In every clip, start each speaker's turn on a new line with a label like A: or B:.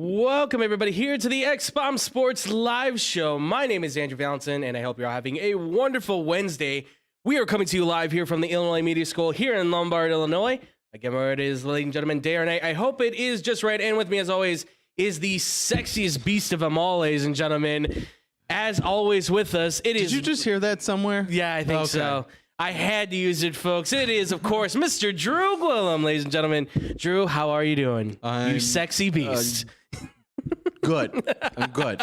A: Welcome, everybody, here to the X-Bomb Sports Live Show. My name is Andrew Valentin, and I hope you're all having a wonderful Wednesday. We are coming to you live here from the Illinois Media School here in Lombard, Illinois. Again, where it is, ladies and gentlemen, day or night. I hope it is just right. And with me, as always, is the sexiest beast of them all, ladies and gentlemen. As always with us, it is...
B: Did you just hear that somewhere?
A: Yeah, I think so. I had to use it, folks. It is, of course, Mr. Drew Gwillem, ladies and gentlemen. Drew, how are you doing? You sexy beast.
B: Good. I'm good.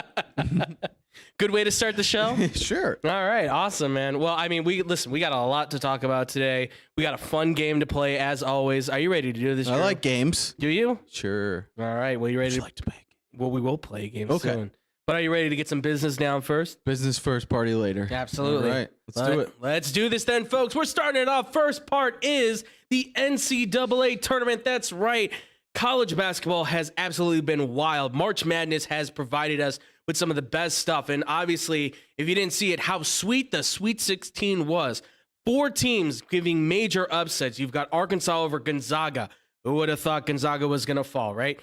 A: Good way to start the show?
B: Sure.
A: All right. Awesome, man. Well, I mean, we got a lot to talk about today. We got a fun game to play, as always. Are you ready to do this, Drew?
B: I like games.
A: Do you?
B: Sure.
A: All right. Well, you ready
B: Would you like to play a game?
A: Well, we will play a game soon. But are you ready to get some business down first?
B: Business first, party later.
A: Absolutely.
B: All right. Let's do it.
A: Let's do this then, folks. We're starting it off. First part is the NCAA Tournament. That's right. College basketball has absolutely been wild. March Madness has provided us with some of the best stuff. And obviously, if you didn't see it, how sweet the Sweet 16 was. 4 teams giving major upsets. You've got Arkansas over Gonzaga. Who would have thought Gonzaga was going to fall, right?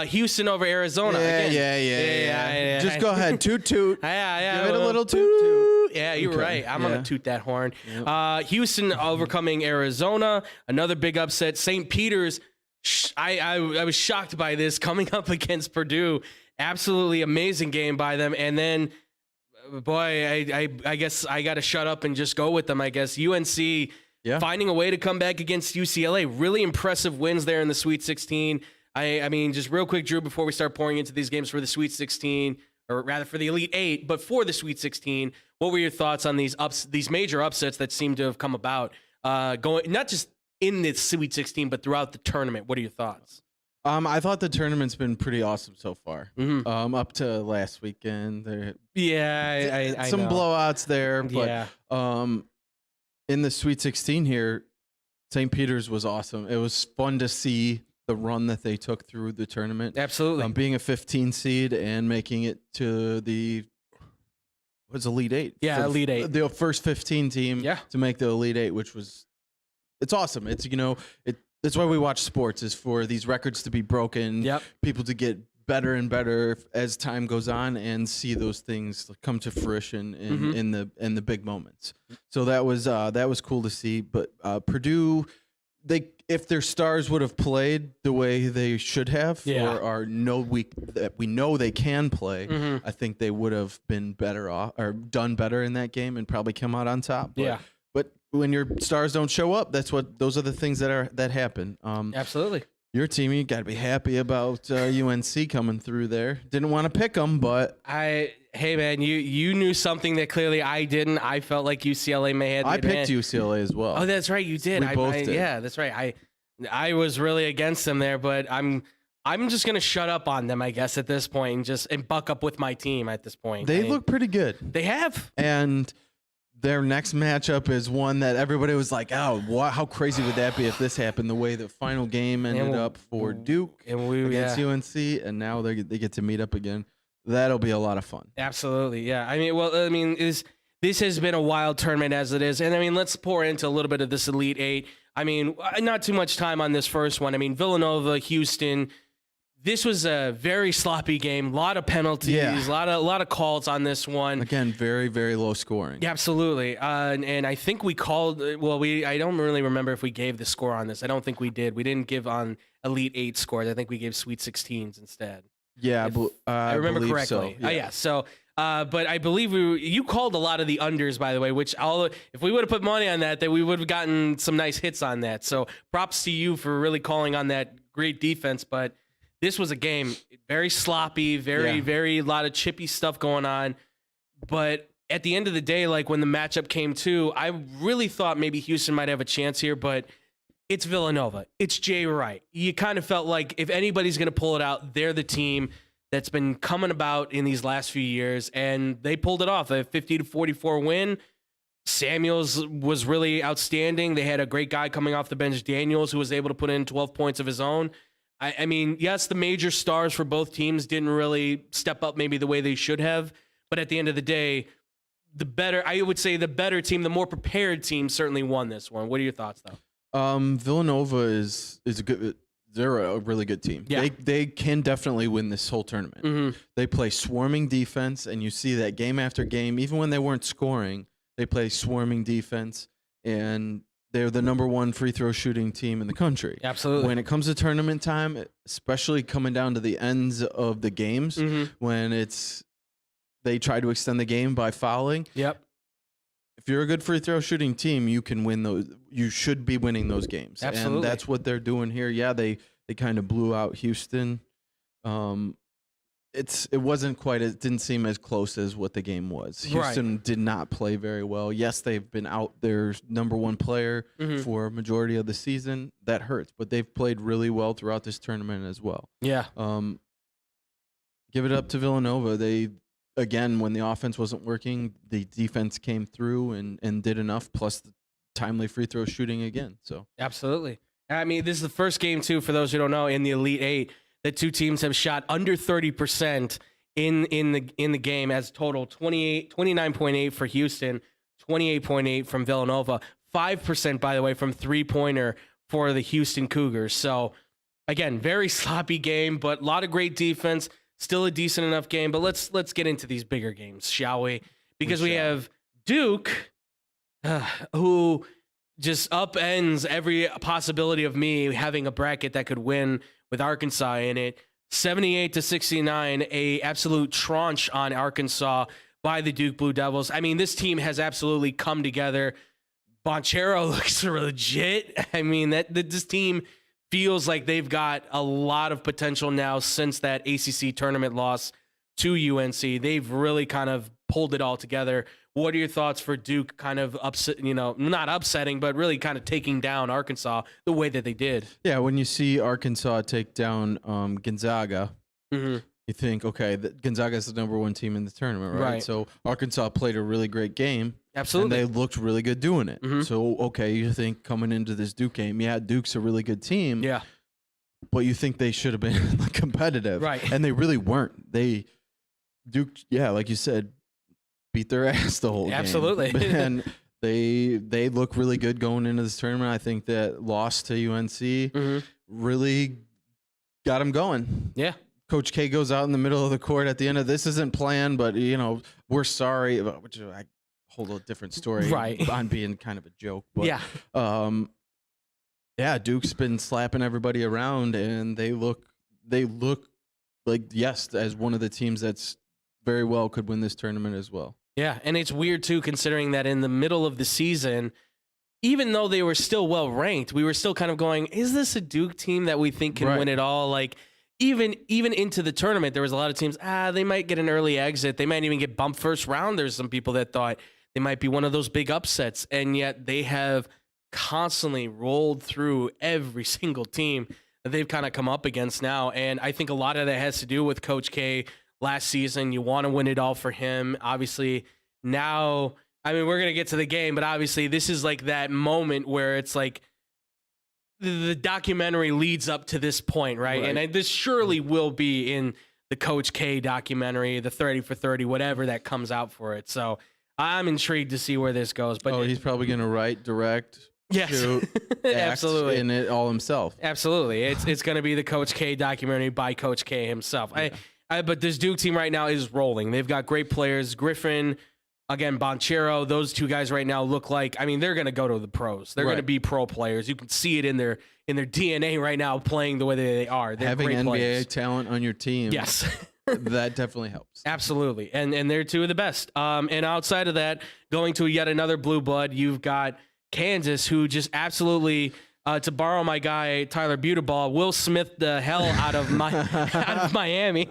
A: Houston over Arizona.
B: Yeah. Just go ahead. Toot toot.
A: Yeah.
B: Give it a little toot.
A: Yeah, you're right. I'm going to toot that horn. Yep. Houston overcoming Arizona. Another big upset. St. Peter's. I was shocked by this coming up against Purdue. Absolutely amazing game by them. And then, boy, I guess I got to shut up and just go with them, I guess. UNC finding a way to come back against UCLA. Really impressive wins there in the Sweet 16. I mean, just real quick, Drew, before we start pouring into these games for the Sweet 16, or rather for the Elite 8, but for the Sweet 16, what were your thoughts on these major upsets that seem to have come about, going not just in the Sweet 16, but throughout the tournament? What are your thoughts?
B: I thought the tournament's been pretty awesome so far. Mm-hmm. Up to last weekend.
A: I
B: some
A: know.
B: blowouts there, but in the Sweet 16 here, St. Peter's was awesome. It was fun to see the run that they took through the tournament.
A: Absolutely.
B: Being a 15 seed and making it to the Elite 8.
A: Yeah, Elite 8.
B: The first 15 team to make the Elite 8, which was, it's awesome. It's, that's why we watch sports, is for these records to be broken, people to get better and better as time goes on and see those things come to fruition in the big moments. So that was cool to see. But Purdue, if their stars would have played the way they should have, that we know they can play, I think they would have been better off or done better in that game and probably come out on top. But when your stars don't show up, those are the things that happen.
A: Absolutely.
B: Your team, you got to be happy about UNC coming through there. Didn't want to pick them, but
A: hey man, you knew something that clearly I didn't. I felt like UCLA may have.
B: I picked UCLA as well.
A: Oh, that's right, you did.
B: We both did.
A: Yeah, that's right. I was really against them there, but I'm just gonna shut up on them, I guess, at this point, and buck up with my team at this point.
B: They look pretty good.
A: They have,
B: and their next matchup is one that everybody was like, "Oh, how crazy would that be if this happened?" The way the final game ended up for Duke against UNC, and now they get to meet up again. That'll be a lot of fun.
A: Absolutely, yeah. This has been a wild tournament as it is, and I mean, let's pour into a little bit of this Elite 8. I mean, not too much time on this first one. I mean, Villanova, Houston. This was a very sloppy game. A lot of penalties, a lot of calls on this one.
B: Again, very, very low scoring.
A: Yeah, absolutely. And I think we called. Well, I don't really remember if we gave the score on this. I don't think we did. We didn't give on Elite 8 scores. I think we gave Sweet 16s instead.
B: Yeah,
A: I remember correctly.
B: So,
A: but I believe you called a lot of the unders, by the way, which if we would have put money on that we would have gotten some nice hits on that. So props to you for really calling on that great defense. But this was a game very sloppy, very lot of chippy stuff going on. But at the end of the day, like when the matchup came to, I really thought maybe Houston might have a chance here, but it's Villanova. It's Jay Wright. You kind of felt like if anybody's going to pull it out, they're the team that's been coming about in these last few years, and they pulled it off. A 50-44 win. Samuels was really outstanding. They had a great guy coming off the bench, Daniels, who was able to put in 12 points of his own. I mean, yes, the major stars for both teams didn't really step up maybe the way they should have, but at the end of the day, the better team, the more prepared team certainly won this one. What are your thoughts, though?
B: Villanova is a they're a really good team.
A: Yeah.
B: They can definitely win this whole tournament.
A: Mm-hmm.
B: They play swarming defense, and you see that game after game. Even when they weren't scoring, they play swarming defense, and they're the number one free throw shooting team in the country.
A: Absolutely.
B: When it comes to tournament time, especially coming down to the ends of the games, when they try to extend the game by fouling.
A: Yep.
B: If you're a good free throw shooting team, you can win those. You should be winning those games.
A: Absolutely.
B: And that's what they're doing here. Yeah, they kind of blew out Houston. It wasn't quite. It didn't seem as close as what the game was. Houston did not play very well. Yes, they've been out their number one player for a majority of the season. That hurts, but they've played really well throughout this tournament as well.
A: Yeah.
B: Give it up to Villanova. They. Again, when the offense wasn't working, the defense came through and did enough, plus the timely free throw shooting again. So
A: absolutely. I mean, this is the first game, too, for those who don't know, in the Elite Eight, that two teams have shot under 30% in the game, as total 29.8 for Houston, 28.8 from Villanova, 5%, by the way, from three-pointer for the Houston Cougars. So, again, very sloppy game, but a lot of great defense. Still a decent enough game, but let's get into these bigger games, shall we? Because we have Duke, who just upends every possibility of me having a bracket that could win with Arkansas in it. 78-69, a absolute tranche on Arkansas by the Duke Blue Devils. I mean, this team has absolutely come together. Bonchero looks legit. I mean, this team feels like they've got a lot of potential now since that ACC tournament loss to UNC. They've really kind of pulled it all together. What are your thoughts for Duke kind of not upsetting, but really kind of taking down Arkansas the way that they did?
B: Yeah, when you see Arkansas take down Gonzaga, you think, okay, Gonzaga is the number one team in the tournament, right? So Arkansas played a really great game.
A: Absolutely.
B: And they looked really good doing it. So, okay, you think coming into this Duke game, yeah, Duke's a really good team.
A: Yeah.
B: But you think they should have been competitive.
A: Right.
B: And they really weren't. Duke, yeah, like you said, beat their ass the whole game.
A: Absolutely.
B: And they look really good going into this tournament. I think that loss to UNC really got them going.
A: Yeah.
B: Coach K goes out in the middle of the court at the end of this isn't planned, but, we're sorry. Which I hold a different story on being kind of a joke. But, Duke's been slapping everybody around, and they look like, yes, as one of the teams that's very well could win this tournament as well.
A: Yeah, and it's weird, too, considering that in the middle of the season, even though they were still well-ranked, we were still kind of going, is this a Duke team that we think can win it all? Like, even into the tournament, there was a lot of teams, they might get an early exit. They might even get bumped first round. There's some people that thought they might be one of those big upsets, and yet they have constantly rolled through every single team that they've kind of come up against now. And I think a lot of that has to do with Coach K last season. You want to win it all for him. Obviously, now, I mean, we're going to get to the game, but obviously this is like that moment where it's like the documentary leads up to this point, right? And this surely will be in the Coach K documentary, the 30 for 30, whatever that comes out for it. So I'm intrigued to see where this goes. But
B: he's probably going to write, direct, shoot, act
A: absolutely,
B: in it all himself.
A: Absolutely, it's going to be the Coach K documentary by Coach K himself. Yeah. But this Duke team right now is rolling. They've got great players. Griffin, again, Bonchero. Those two guys right now look like, I mean, they're going to go to the pros. They're going to be pro players. You can see it in their DNA right now, playing the way that they are. They're
B: having
A: great
B: NBA
A: players.
B: Talent on your team.
A: Yes.
B: That definitely helps.
A: Absolutely. And they're two of the best. And outside of that, going to yet another blue blood, you've got Kansas, who just absolutely, to borrow my guy Tyler Buterball, Will Smith the hell out of Miami.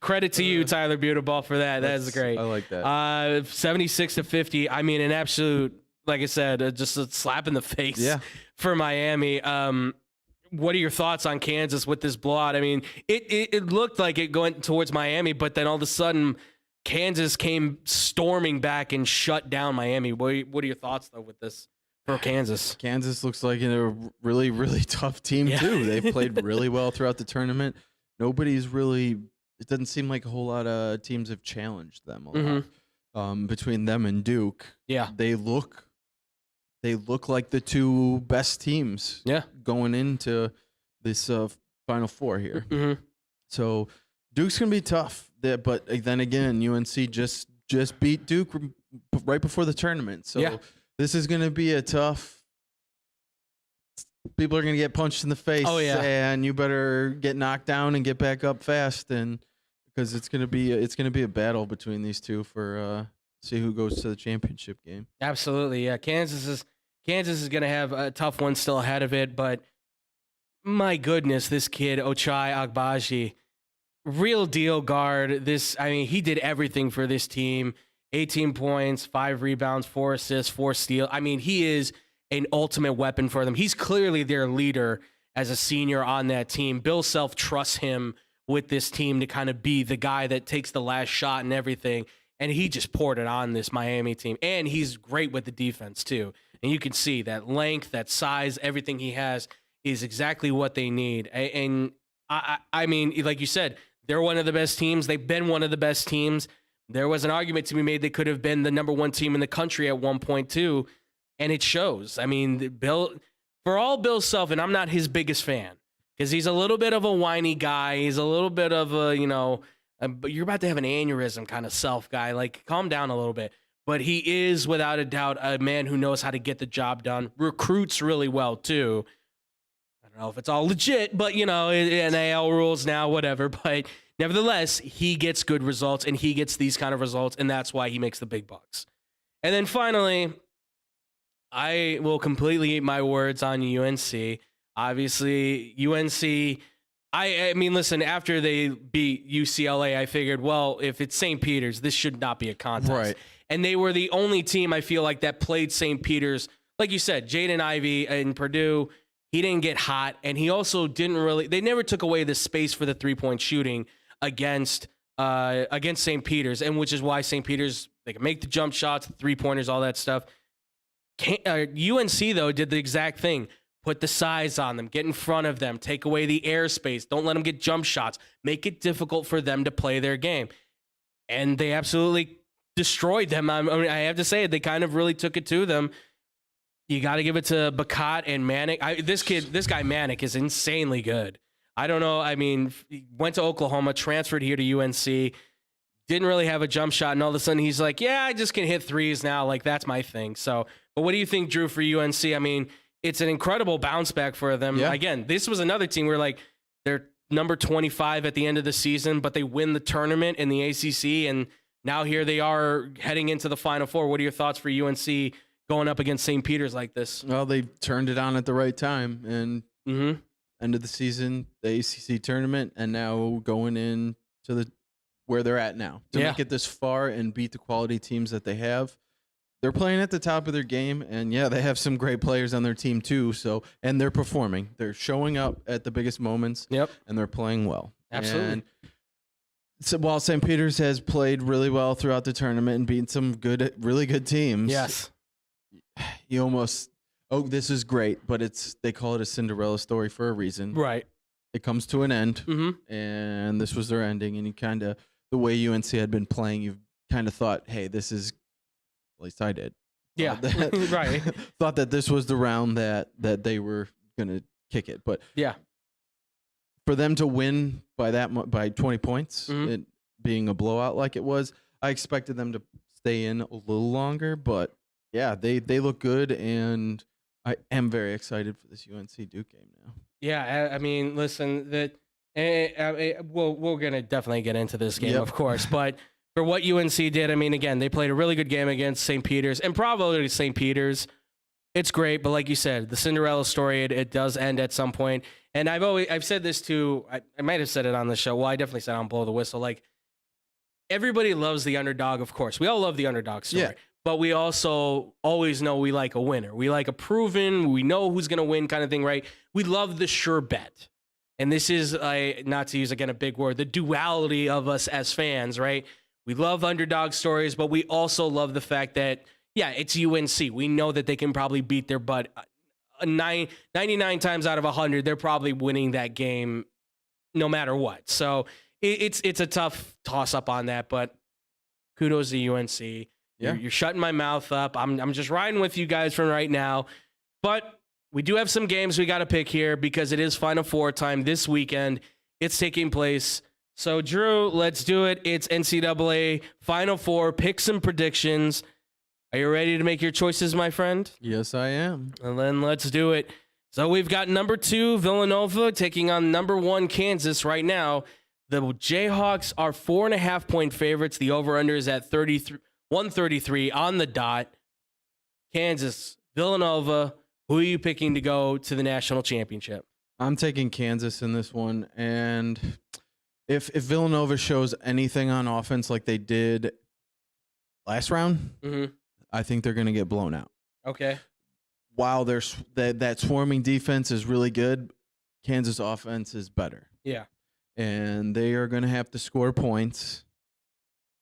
A: Credit to you, Tyler Buterball, for that. That is great.
B: I like that.
A: 76-50. I mean, an absolute, like I said, just a slap in the face for Miami. What are your thoughts on Kansas with this blowout? I mean, it looked like it going towards Miami, but then all of a sudden Kansas came storming back and shut down Miami. What are your thoughts, though, with this for Kansas?
B: Kansas looks like a really, really tough team, too. They've played really well throughout the tournament. It doesn't seem like a whole lot of teams have challenged them a lot. Between them and Duke, they look like the two best teams going into this Final Four here.
A: Mm-hmm.
B: So Duke's gonna be tough. But then again, UNC just beat Duke right before the tournament. So this is gonna be a tough. People are gonna get punched in the face.
A: Oh, yeah.
B: And you better get knocked down and get back up fast, and because it's gonna be a battle between these two for see who goes to the championship game.
A: Absolutely, yeah. Kansas is gonna have a tough one still ahead of it, but my goodness, this kid Ochai Agbaji, real deal guard. He did everything for this team. 18 points, 5 rebounds, 4 assists, 4 steals. I mean, he is an ultimate weapon for them. He's clearly their leader as a senior on that team. Bill Self trusts him with this team to kind of be the guy that takes the last shot and everything. And he just poured it on this Miami team. And he's great with the defense, too. And you can see that length, that size, everything he has is exactly what they need. And I mean, like you said, they're one of the best teams. They've been one of the best teams. There was an argument to be made they could have been the number 1 team in the country at one point, too. And it shows. I mean, for all Bill Self, and I'm not his biggest fan, because he's a little bit of a whiny guy. He's a little bit of but you're about to have an aneurysm kind of self guy. Like, calm down a little bit. But he is, without a doubt, a man who knows how to get the job done. Recruits really well, too. I don't know if it's all legit, but, NAL rules now, whatever. But nevertheless, he gets good results, and he gets these kind of results, and that's why he makes the big bucks. And then finally, I will completely eat my words on UNC. Obviously, UNC, I mean, listen, after they beat UCLA, I figured, well, if it's St. Peter's, this should not be a contest.
B: Right.
A: And they were the only team, I feel like, that played St. Peter's. Like you said, Jaden Ivey in Purdue, he didn't get hot, and he also they never took away the space for the three-point shooting against St. Peter's, and which is why St. Peter's, they can make the jump shots, the three-pointers, all that stuff. UNC, though, did the exact thing. Put the size on them, get in front of them, take away the airspace, don't let them get jump shots, make it difficult for them to play their game. And they absolutely destroyed them. I mean, I have to say it, they kind of really took it to them. You got to give it to Bakat and Manick. This guy Manick is insanely good. I don't know. I mean, he went to Oklahoma, transferred here to UNC, didn't really have a jump shot, and all of a sudden he's like, yeah, I just can hit threes now. Like, that's my thing. So, but what do you think, Drew, for UNC? I mean, it's an incredible bounce back for them. Yeah. Again, this was another team where, like, they're number 25 at the end of the season, but they win the tournament in the ACC, and now here they are heading into the Final Four. What are your thoughts for UNC going up against St. Peter's like this?
B: Well, they turned it on at the right time, and end of the season, the ACC tournament, and now going in to where they're at now. To make it this far and beat the quality teams that they have. They're playing at the top of their game, and they have some great players on their team too. So, and they're performing. They're showing up at the biggest moments.
A: Yep.
B: And they're playing well.
A: Absolutely.
B: And so while St. Peter's has played really well throughout the tournament and beaten some really good teams.
A: Yes.
B: You almost, this is great, but they call it a Cinderella story for a reason.
A: Right.
B: It comes to an end, and this was their ending. And you kind of, the way UNC had been playing, you've kind of thought, hey, this is. At least I did.
A: Yeah, right.
B: Thought that this was the round that they were going to kick it. But for them to win by 20 points, it being a blowout like it was, I expected them to stay in a little longer. But, they look good, and I am very excited for this UNC Duke game now.
A: Yeah, I mean, listen, we're going to definitely get into this game, of course, but for what UNC did, I mean, again, they played a really good game against St. Peter's, and bravo to St. Peter's. It's great, but like you said, the Cinderella story, it does end at some point. And I've said this too. I might have said it on the show. Well, I definitely said it on Blow the Whistle. Like, everybody loves the underdog, of course. We all love the underdog story, but we also always know we like a winner. We like a proven, we know who's going to win kind of thing, right? We love the sure bet. And this is, not to use, again, a big word, the duality of us as fans, right? We love underdog stories, but we also love the fact that, it's UNC. We know that they can probably beat their butt 99 times out of 100. They're probably winning that game no matter what. So it's a tough toss-up on that, but kudos to UNC. You're shutting my mouth up. I'm just riding with you guys from right now. But we do have some games we got to pick here because it is Final Four time this weekend. It's taking place. So, Drew, let's do it. It's NCAA Final Four. Pick some predictions. Are you ready to make your choices, my friend?
B: Yes, I am.
A: And then let's do it. So we've got number 2, Villanova, taking on number 1, Kansas right now. The Jayhawks are 4.5-point favorites. The over-under is at 133 on the dot. Kansas, Villanova, who are you picking to go to the national championship?
B: I'm taking Kansas in this one. And if Villanova shows anything on offense like they did last round, I think they're going to get blown out.
A: Okay.
B: While that swarming defense is really good, Kansas offense is better.
A: Yeah.
B: And they are going to have to score points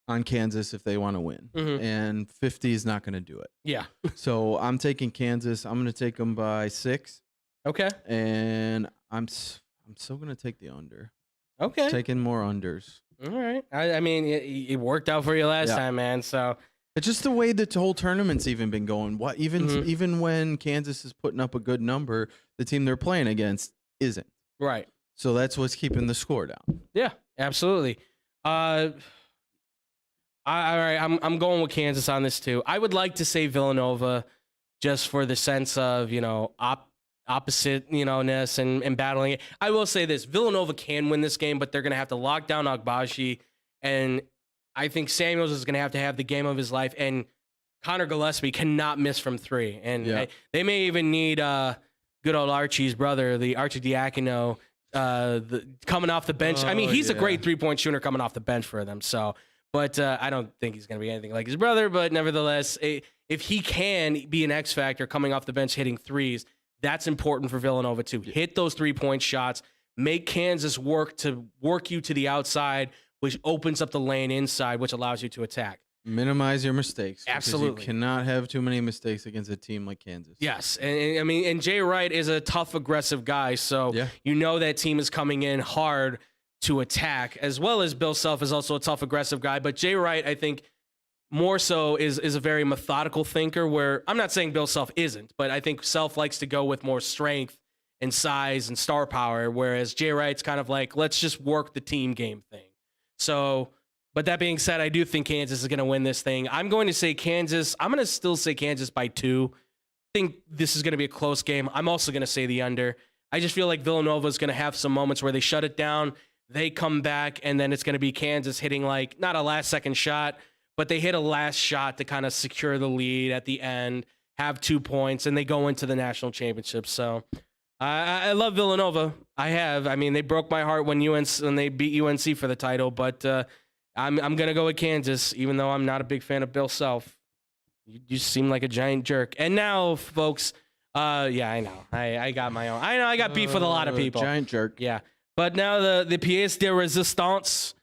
B: on Kansas if they want to win. And 50 is not going to do it.
A: Yeah.
B: So I'm taking Kansas. I'm going to take them by 6.
A: Okay.
B: And I'm still going to take the under.
A: Okay.
B: Taking more unders.
A: All right. I mean, it worked out for you last time, man. So
B: it's just the way the whole tournament's even been going. What even when Kansas is putting up a good number, the team they're playing against isn't.
A: Right.
B: So that's what's keeping the score down.
A: Yeah, absolutely. All right, I'm going with Kansas on this too. I would like to say Villanova, just for the sense of opposite ness and battling it. I will say this: Villanova can win this game, but they're going to have to lock down Agbaji, and I think Samuels is going to have the game of his life, and Connor Gillespie cannot miss from 3, and they may even need good old Archie's brother, the Archidiakono, coming off the bench. I mean, he's a great 3-point shooter coming off the bench for them. So, but I don't think he's going to be anything like his brother. But nevertheless, if he can be an X factor coming off the bench hitting threes, that's important for Villanova too. Hit those 3-point shots, make Kansas work you to the outside, which opens up the lane inside, which allows you to attack.
B: Minimize your mistakes.
A: Absolutely.
B: You cannot have too many mistakes against a team like Kansas.
A: Yes. And I mean, and Jay Wright is a tough, aggressive guy. So you know that team is coming in hard to attack, as well as Bill Self is also a tough, aggressive guy. But Jay Wright, I think, more so is a very methodical thinker, where I'm not saying Bill Self isn't, but I think Self likes to go with more strength and size and star power, whereas Jay Wright's kind of like, let's just work the team game thing. So, but that being said, I do think Kansas is going to win this thing. I'm going to say Kansas. I'm going to still say Kansas by 2. I think this is going to be a close game. I'm also going to say the under. I just feel like Villanova is going to have some moments where they shut it down, they come back, and then it's going to be Kansas hitting like not a last-second shot, but they hit a last shot to kind of secure the lead at the end, have 2 points, and they go into the national championship. So I love Villanova. I mean, they broke my heart when they beat UNC for the title, but I'm going to go with Kansas, even though I'm not a big fan of Bill Self. You seem like a giant jerk. And now, folks, yeah, I know. I got my own. I know I got beef with a lot of people.
B: Giant jerk.
A: Yeah. But now the pièce de résistance.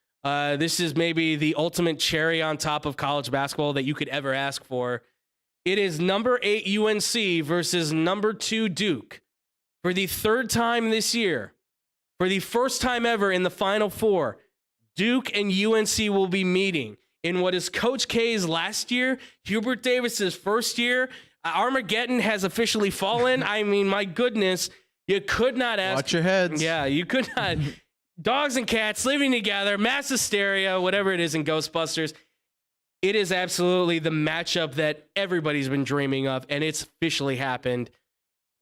A: This is maybe the ultimate cherry on top of college basketball that you could ever ask for. It is number 8 UNC versus number 2 Duke. For the 3rd time this year, for the first time ever in the Final Four, Duke and UNC will be meeting in what is Coach K's last year, Hubert Davis's first year. Armageddon has officially fallen. I mean, my goodness, you could not ask.
B: Watch your heads.
A: Yeah, you could not. Dogs and cats living together, mass hysteria, whatever it is in Ghostbusters. It is absolutely the matchup that everybody's been dreaming of, and it's officially happened.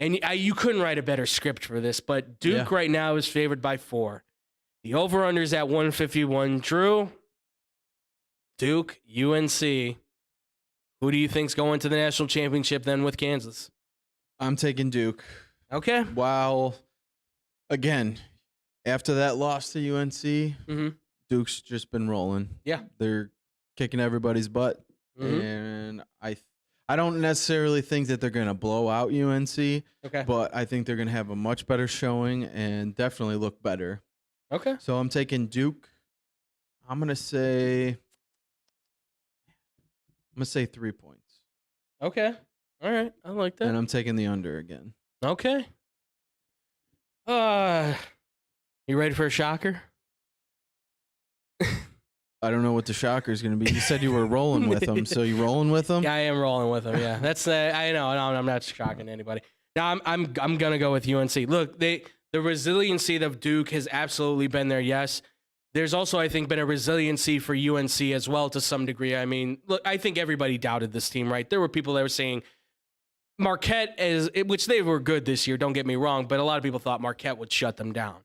A: And you couldn't write a better script for this, but Duke right now is favored by 4. The over-under is at 151. Drew, Duke, UNC. Who do you think's going to the national championship then with Kansas?
B: I'm taking Duke.
A: Okay.
B: Wow. Again, after that loss to UNC, Duke's just been rolling.
A: Yeah.
B: They're kicking everybody's butt. And I don't necessarily think that they're going to blow out UNC, but I think they're going to have a much better showing and definitely look better.
A: Okay.
B: So I'm taking Duke. I'm going to say 3 points.
A: Okay. All right. I like that.
B: And I'm taking the under again.
A: Okay. You ready for a shocker?
B: I don't know what the shocker is going to be. You said you were rolling with them, so you rolling with them?
A: Yeah, I am rolling with them. Yeah, that's I know. No, I'm not shocking anybody. Now I'm gonna go with UNC. Look, the resiliency of Duke has absolutely been there. Yes, there's also, I think, been a resiliency for UNC as well to some degree. I mean, look, I think everybody doubted this team, right? There were people that were saying Marquette, which they were good this year, don't get me wrong, but a lot of people thought Marquette would shut them down.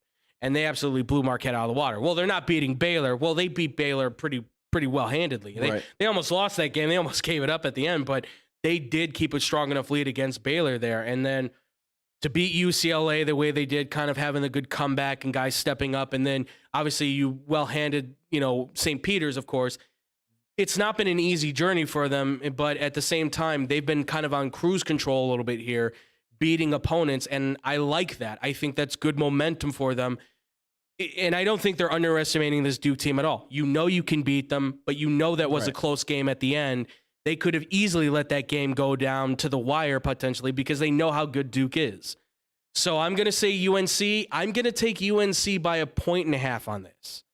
A: And they absolutely blew Marquette out of the water. Well, they're not beating Baylor. Well, they beat Baylor pretty well-handedly. They almost lost that game. They almost gave it up at the end, but they did keep a strong enough lead against Baylor there. And then to beat UCLA the way they did, kind of having a good comeback and guys stepping up, and then obviously you well-handed, St. Peter's, of course. It's not been an easy journey for them, but at the same time, they've been kind of on cruise control a little bit here, beating opponents, and I like that. I think that's good momentum for them, and I don't think they're underestimating this Duke team at all. You can beat them, but that was a close game at the end. They could have easily let that game go down to the wire potentially because they know how good Duke is. So I'm going to say UNC. I'm going to take UNC by 1.5 on this.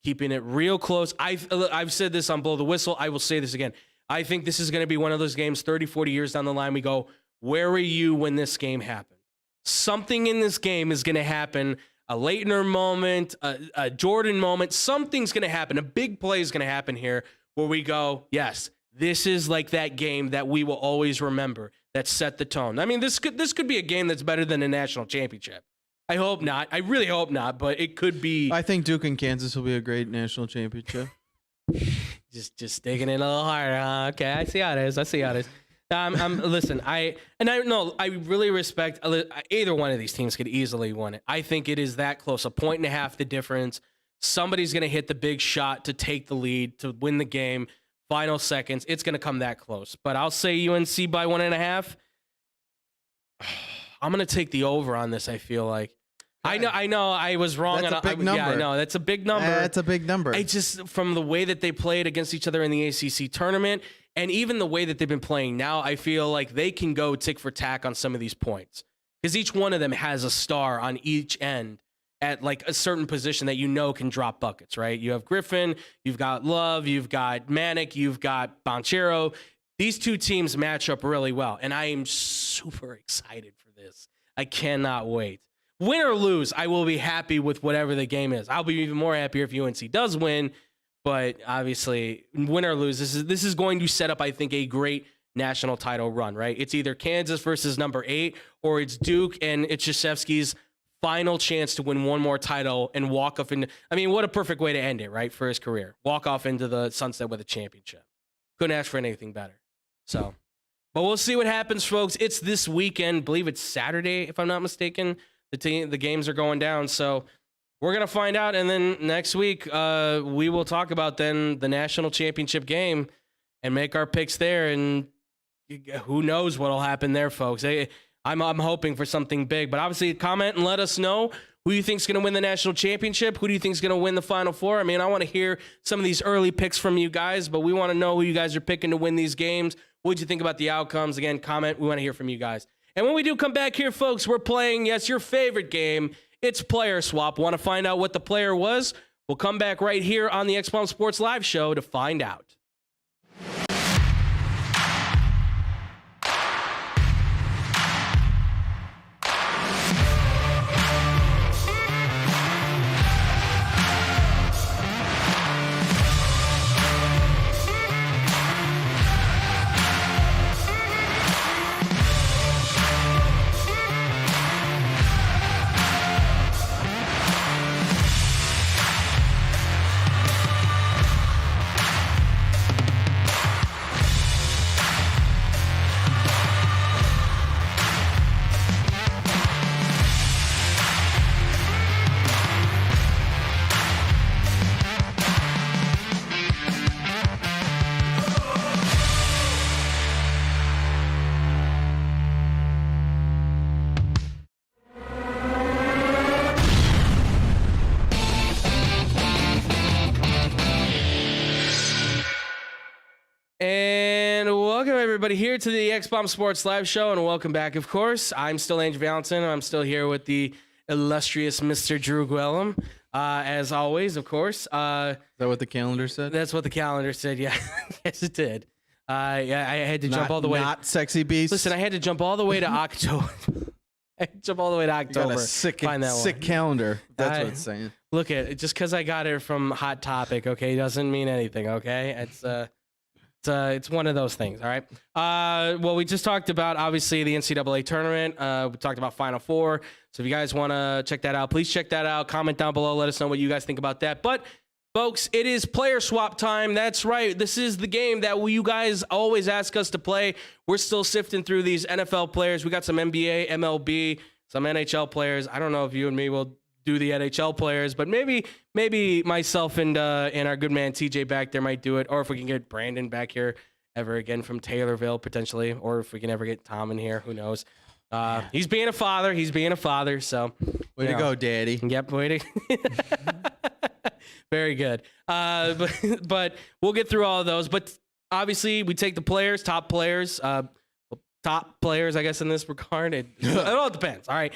A: Keeping it real close. I've said this on Blow the Whistle. I will say this again. I think this is going to be one of those games 30, 40 years down the line. We go, where were you when this game happened? Something in this game is going to happen. A Leitner moment, a Jordan moment. Something's going to happen. A big play is going to happen here where we go, yes, this is like that game that we will always remember that set the tone. I mean, this could be a game that's better than a national championship. I hope not. I really hope not, but it could be.
B: I think Duke and Kansas will be a great national championship.
A: just digging in a little harder. Okay, I see how it is. Listen, I really respect either one of these teams could easily win it. I think it is that close, 1.5 the difference. Somebody's going to hit the big shot to take the lead, to win the game. Final seconds, it's going to come that close. But I'll say UNC by 1.5. I'm going to take the over on this, I feel like. Okay. I know I was wrong.
B: That's a big number.
A: Yeah, no, that's a big number.
B: That's a big number.
A: I just, from the way that they played against each other in the ACC tournament, and even the way that they've been playing now, I feel like they can go tick for tack on some of these points. Because each one of them has a star on each end at like a certain position that can drop buckets, right? You have Griffin, you've got Love, you've got Manick, you've got Banchero. These two teams match up really well, and I am super excited for this. I cannot wait. Win or lose, I will be happy with whatever the game is. I'll be even more happier if UNC does win, but obviously, win or lose, this is going to set up, I think, a great national title run, right? It's either Kansas versus number 8, or it's Duke and it's Krzyzewski's final chance to win one more title and walk off into, I mean, what a perfect way to end it, right, for his career. Walk off into the sunset with a championship. Couldn't ask for anything better. So, but we'll see what happens, folks. It's this weekend. I believe it's Saturday, if I'm not mistaken. The games are going down, so we're going to find out, and then next week we will talk about then the national championship game and make our picks there, and who knows what will happen there, folks. I'm hoping for something big, but obviously comment and let us know who you think is going to win the national championship. Who do you think is going to win the Final Four? I mean, I want to hear some of these early picks from you guys, but we want to know who you guys are picking to win these games. What did you think about the outcomes? Again, comment. We want to hear from you guys. And when we do come back here, folks, we're playing, yes, your favorite game. It's Player Swap. Want to find out what the player was? We'll come back right here on the X-Bomb Sports Live show to find out. Everybody here to the X-Bomb Sports Live show, and welcome back, of course. I'm still Andrew Valentin. I'm still here with the illustrious Mr. Drew Gwellum, as always, of course.
B: Is that what the calendar said?
A: That's what the calendar said, yeah. Yes, it did. Yeah, I had to jump all the way.
B: Not sexy beast.
A: Listen, I had to jump all the way to October. I had to jump all the way to October.
B: You got a sick calendar. That's what it's saying.
A: Look at it. Just because I got it from Hot Topic, okay, doesn't mean anything. Okay, it's one of those things. All right. Well, we just talked about obviously the NCAA tournament. We talked about Final Four. So if you guys want to check that out, please check that out. Comment down below. Let us know what you guys think about that. But folks, it is player swap time. That's right. This is the game that you guys always ask us to play. We're still sifting through these NFL players. We got some NBA, MLB, some NHL players. I don't know if you and me will do the NHL players, but maybe myself and our good man TJ back there might do it, or if we can get Brandon back here ever again from Taylorville potentially, or if we can ever get Tom in here, who knows? He's being a father. So
B: way to go, Daddy.
A: Yep, way to. Very good. But we'll get through all of those. But obviously, we take the players, top players, I guess, in this regard. It all depends. All right.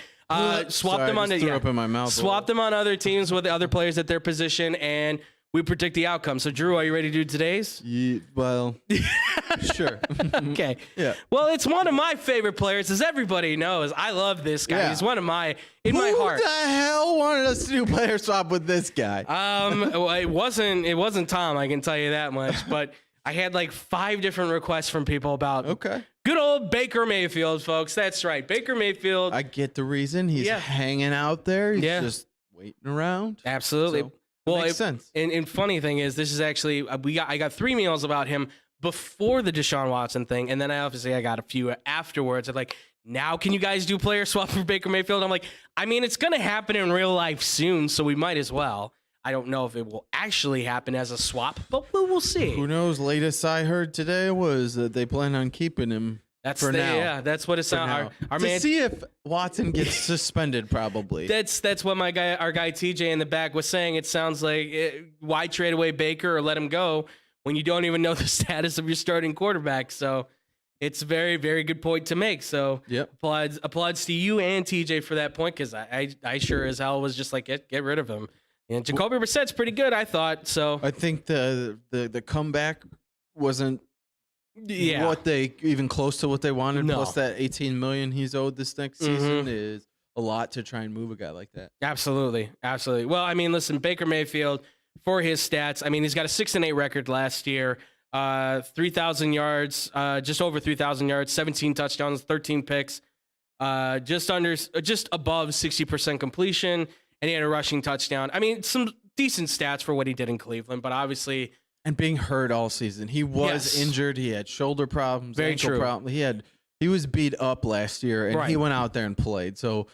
A: Swap them on other teams with the other players at their position, and we predict the outcome. So, Drew, are you ready to do today's?
B: Well, sure.
A: Okay.
B: Yeah.
A: Well, it's one of my favorite players, as everybody knows. I love this guy. Yeah. He's one of my my heart.
B: Who the hell wanted us to do player swap with this guy?
A: Well, it wasn't Tom, I can tell you that much. But I had like 5 different requests from people about good old Baker Mayfield, folks. That's right, Baker Mayfield.
B: I get the reason. He's hanging out there. He's just waiting around.
A: Absolutely.
B: So, well, makes sense.
A: And funny thing is, this is actually I got 3 emails about him before the Deshaun Watson thing, and then I got a few afterwards. I'm like, now can you guys do player swap for Baker Mayfield? I'm like, I mean, it's gonna happen in real life soon, so we might as well. I don't know if it will actually happen as a swap, but we'll see.
B: Who knows? Latest I heard today was that they plan on keeping him. Now.
A: Yeah, that's what it sounds. Our man,
B: see if Watson gets suspended. Probably.
A: That's what our guy TJ in the back was saying. It sounds like why trade away Baker or let him go when you don't even know the status of your starting quarterback. So it's a very, very good point to make. So applauds to you and TJ for that point, because I sure as hell was just like get rid of him. And Jacoby Brissett's pretty good, I thought. So
B: I think the comeback wasn't what they even close to what they wanted. No. Plus that $18 million he's owed this next season is a lot to try and move a guy like that.
A: Absolutely. Well, I mean, listen, Baker Mayfield, for his stats, I mean, he's got a 6-8 record last year, 3,000 yards, just over 3,000 yards, 17 touchdowns, 13 picks, just above 60% completion. And he had a rushing touchdown. I mean, some decent stats for what he did in Cleveland, but obviously...
B: And being hurt all season. He was injured. He had shoulder problems, ankle problems. He was beat up last year, and he went out there and played. So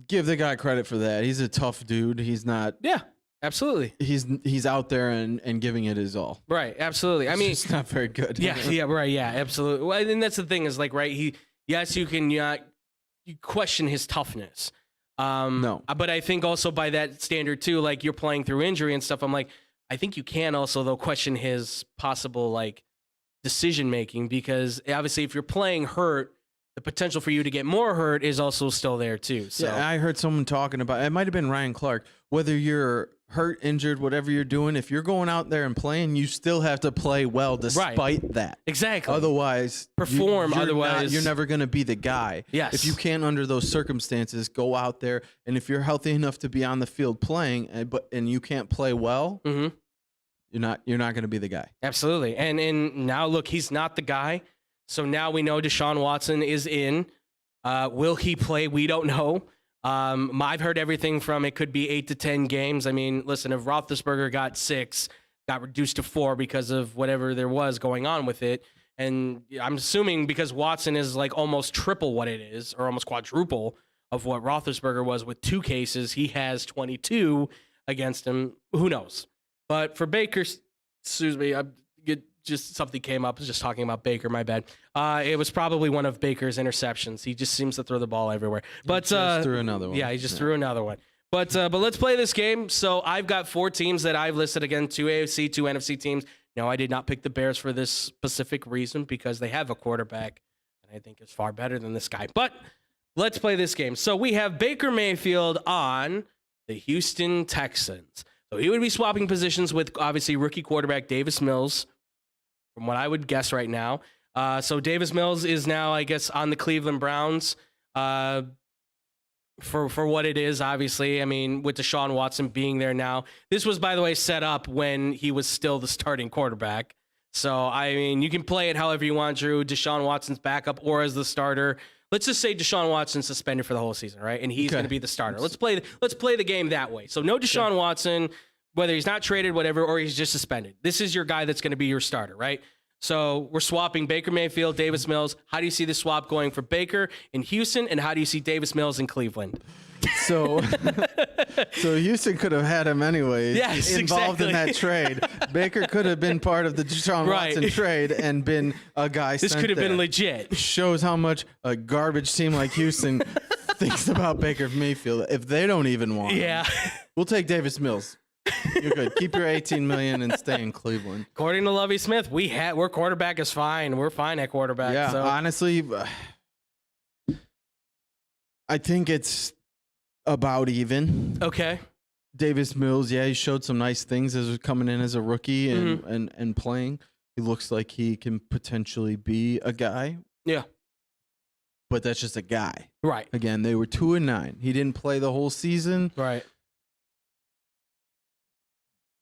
B: give the guy credit for that. He's a tough dude. He's not... Yeah,
A: absolutely.
B: He's out there and giving it his all.
A: Right, absolutely. I mean...
B: It's not very good.
A: Yeah, right, yeah, absolutely. Well, and that's the thing is, like, right, you can you question his toughness. No, but I think also by that standard too, like you're playing through injury and stuff. I'm like, I think you can also though question his possible like decision making, because obviously if you're playing hurt, the potential for you to get more hurt is also still there too. So
B: yeah, I heard someone talking about, it might have been Ryan Clark, whether you're hurt, injured, whatever you're doing, if you're going out there and playing, you still have to play well despite that.
A: Exactly.
B: Otherwise, you're never going to be the guy.
A: Yes.
B: If you can, under those circumstances, go out there, and if you're healthy enough to be on the field playing, and you can't play well, you're not going to be the guy.
A: Absolutely. And now look, he's not the guy. So now we know Deshaun Watson is in. Will he play? We don't know. I've heard everything from it could be 8 to 10 games. I mean, listen, if Roethlisberger got 6, got reduced to 4 because of whatever there was going on with it, and I'm assuming because Watson is like almost triple what it is, or almost quadruple of what Roethlisberger was with 2 cases, he has 22 against him. Who knows? But for Baker, excuse me, just something came up. I was just talking about Baker. My bad. It was probably one of Baker's interceptions. He just seems to throw the ball everywhere. But
B: he just threw another one.
A: Yeah, he just threw another one. But let's play this game. So I've got 4 teams that I've listed again: 2 AFC, 2 NFC teams. No, I did not pick the Bears for this specific reason because they have a quarterback that I think is far better than this guy. But let's play this game. So we have Baker Mayfield on the Houston Texans. So he would be swapping positions with obviously rookie quarterback Davis Mills from what I would guess right now. So Davis Mills is now, I guess, on the Cleveland Browns for what it is, obviously. I mean, with Deshaun Watson being there now. This was, by the way, set up when he was still the starting quarterback. So, I mean, you can play it however you want, Drew. Deshaun Watson's backup or as the starter. Let's just say Deshaun Watson's suspended for the whole season, right? And he's going to be the starter. Let's play the game that way. So no Deshaun Watson, whether he's not traded, whatever, or he's just suspended. This is your guy that's going to be your starter, right? So we're swapping Baker Mayfield, Davis Mills. How do you see the swap going for Baker in Houston, and how do you see Davis Mills in Cleveland?
B: So Houston could have had him anyways.
A: Yes,
B: involved in that trade. Baker could have been part of the Deshaun Watson trade and been a guy.
A: This could have been legit.
B: Shows how much a garbage team like Houston thinks about Baker Mayfield if they don't even want him. We'll take Davis Mills. You're good. Keep your $18 million and stay in Cleveland.
A: According to Lovie Smith, we're quarterback is fine. We're fine at quarterback.
B: Yeah,
A: so.
B: Honestly, I think it's about even.
A: Okay.
B: Davis Mills, he showed some nice things as coming in as a rookie and playing. He looks like he can potentially be a guy.
A: Yeah.
B: But that's just a guy.
A: Right.
B: Again, they were 2-9. He didn't play the whole season.
A: Right.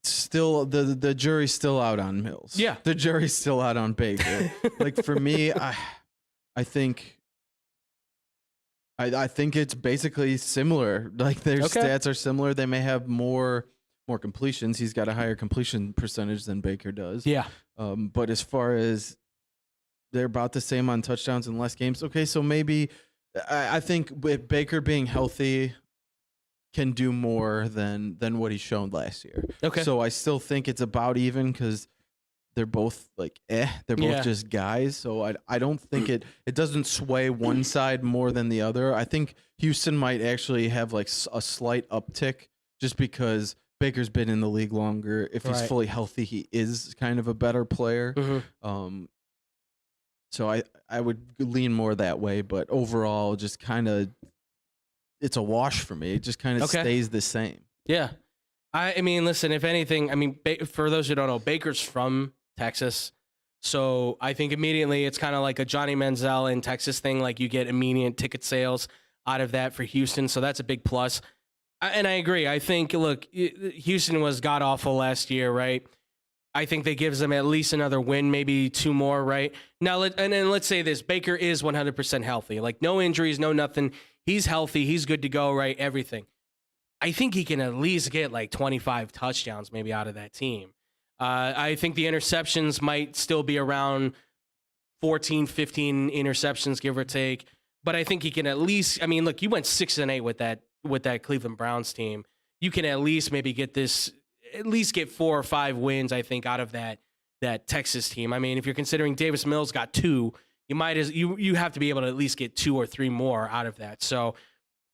B: Still, the jury's still out on Mills.
A: Yeah.
B: The jury's still out on Baker. Like, for me, I think it's basically similar. Like, their stats are similar. They may have more completions. He's got a higher completion percentage than Baker does.
A: Yeah.
B: But as far as they're about the same on touchdowns and less games. Okay, so maybe I think with Baker being healthy can do more than what he's shown last year.
A: Okay.
B: So I still think it's about even because they're both like they're both just guys. So I don't think it doesn't sway one side more than the other. I think Houston might actually have like a slight uptick just because Baker's been in the league longer. If he's fully healthy, he is kind of a better player. So I would lean more that way, but overall just kind of it's a wash for me. It just kind of stays the same.
A: Yeah. I mean, listen, if anything, I mean, for those who don't know, Baker's from Texas. So I think immediately it's kind of like a Johnny Manziel in Texas thing. Like you get immediate ticket sales out of that for Houston. So that's a big plus. And I agree. I think, look, Houston was god awful last year, right? I think that gives them at least another win, maybe two more, right? Now, and then let's say this. Baker is 100% healthy. Like no injuries, no nothing. He's healthy. He's good to go, right? Everything. I think he can at least get like 25 touchdowns maybe out of that team. I think the interceptions might still be around 14, 15 interceptions, give or take. But I think he can at least, I mean, look, you went 6-8 with that Cleveland Browns team. You can at least maybe get 4 or 5 wins, I think, out of that Texas team. I mean, if you're considering Davis Mills got 2, you have to be able to at least get 2 or 3 more out of that. So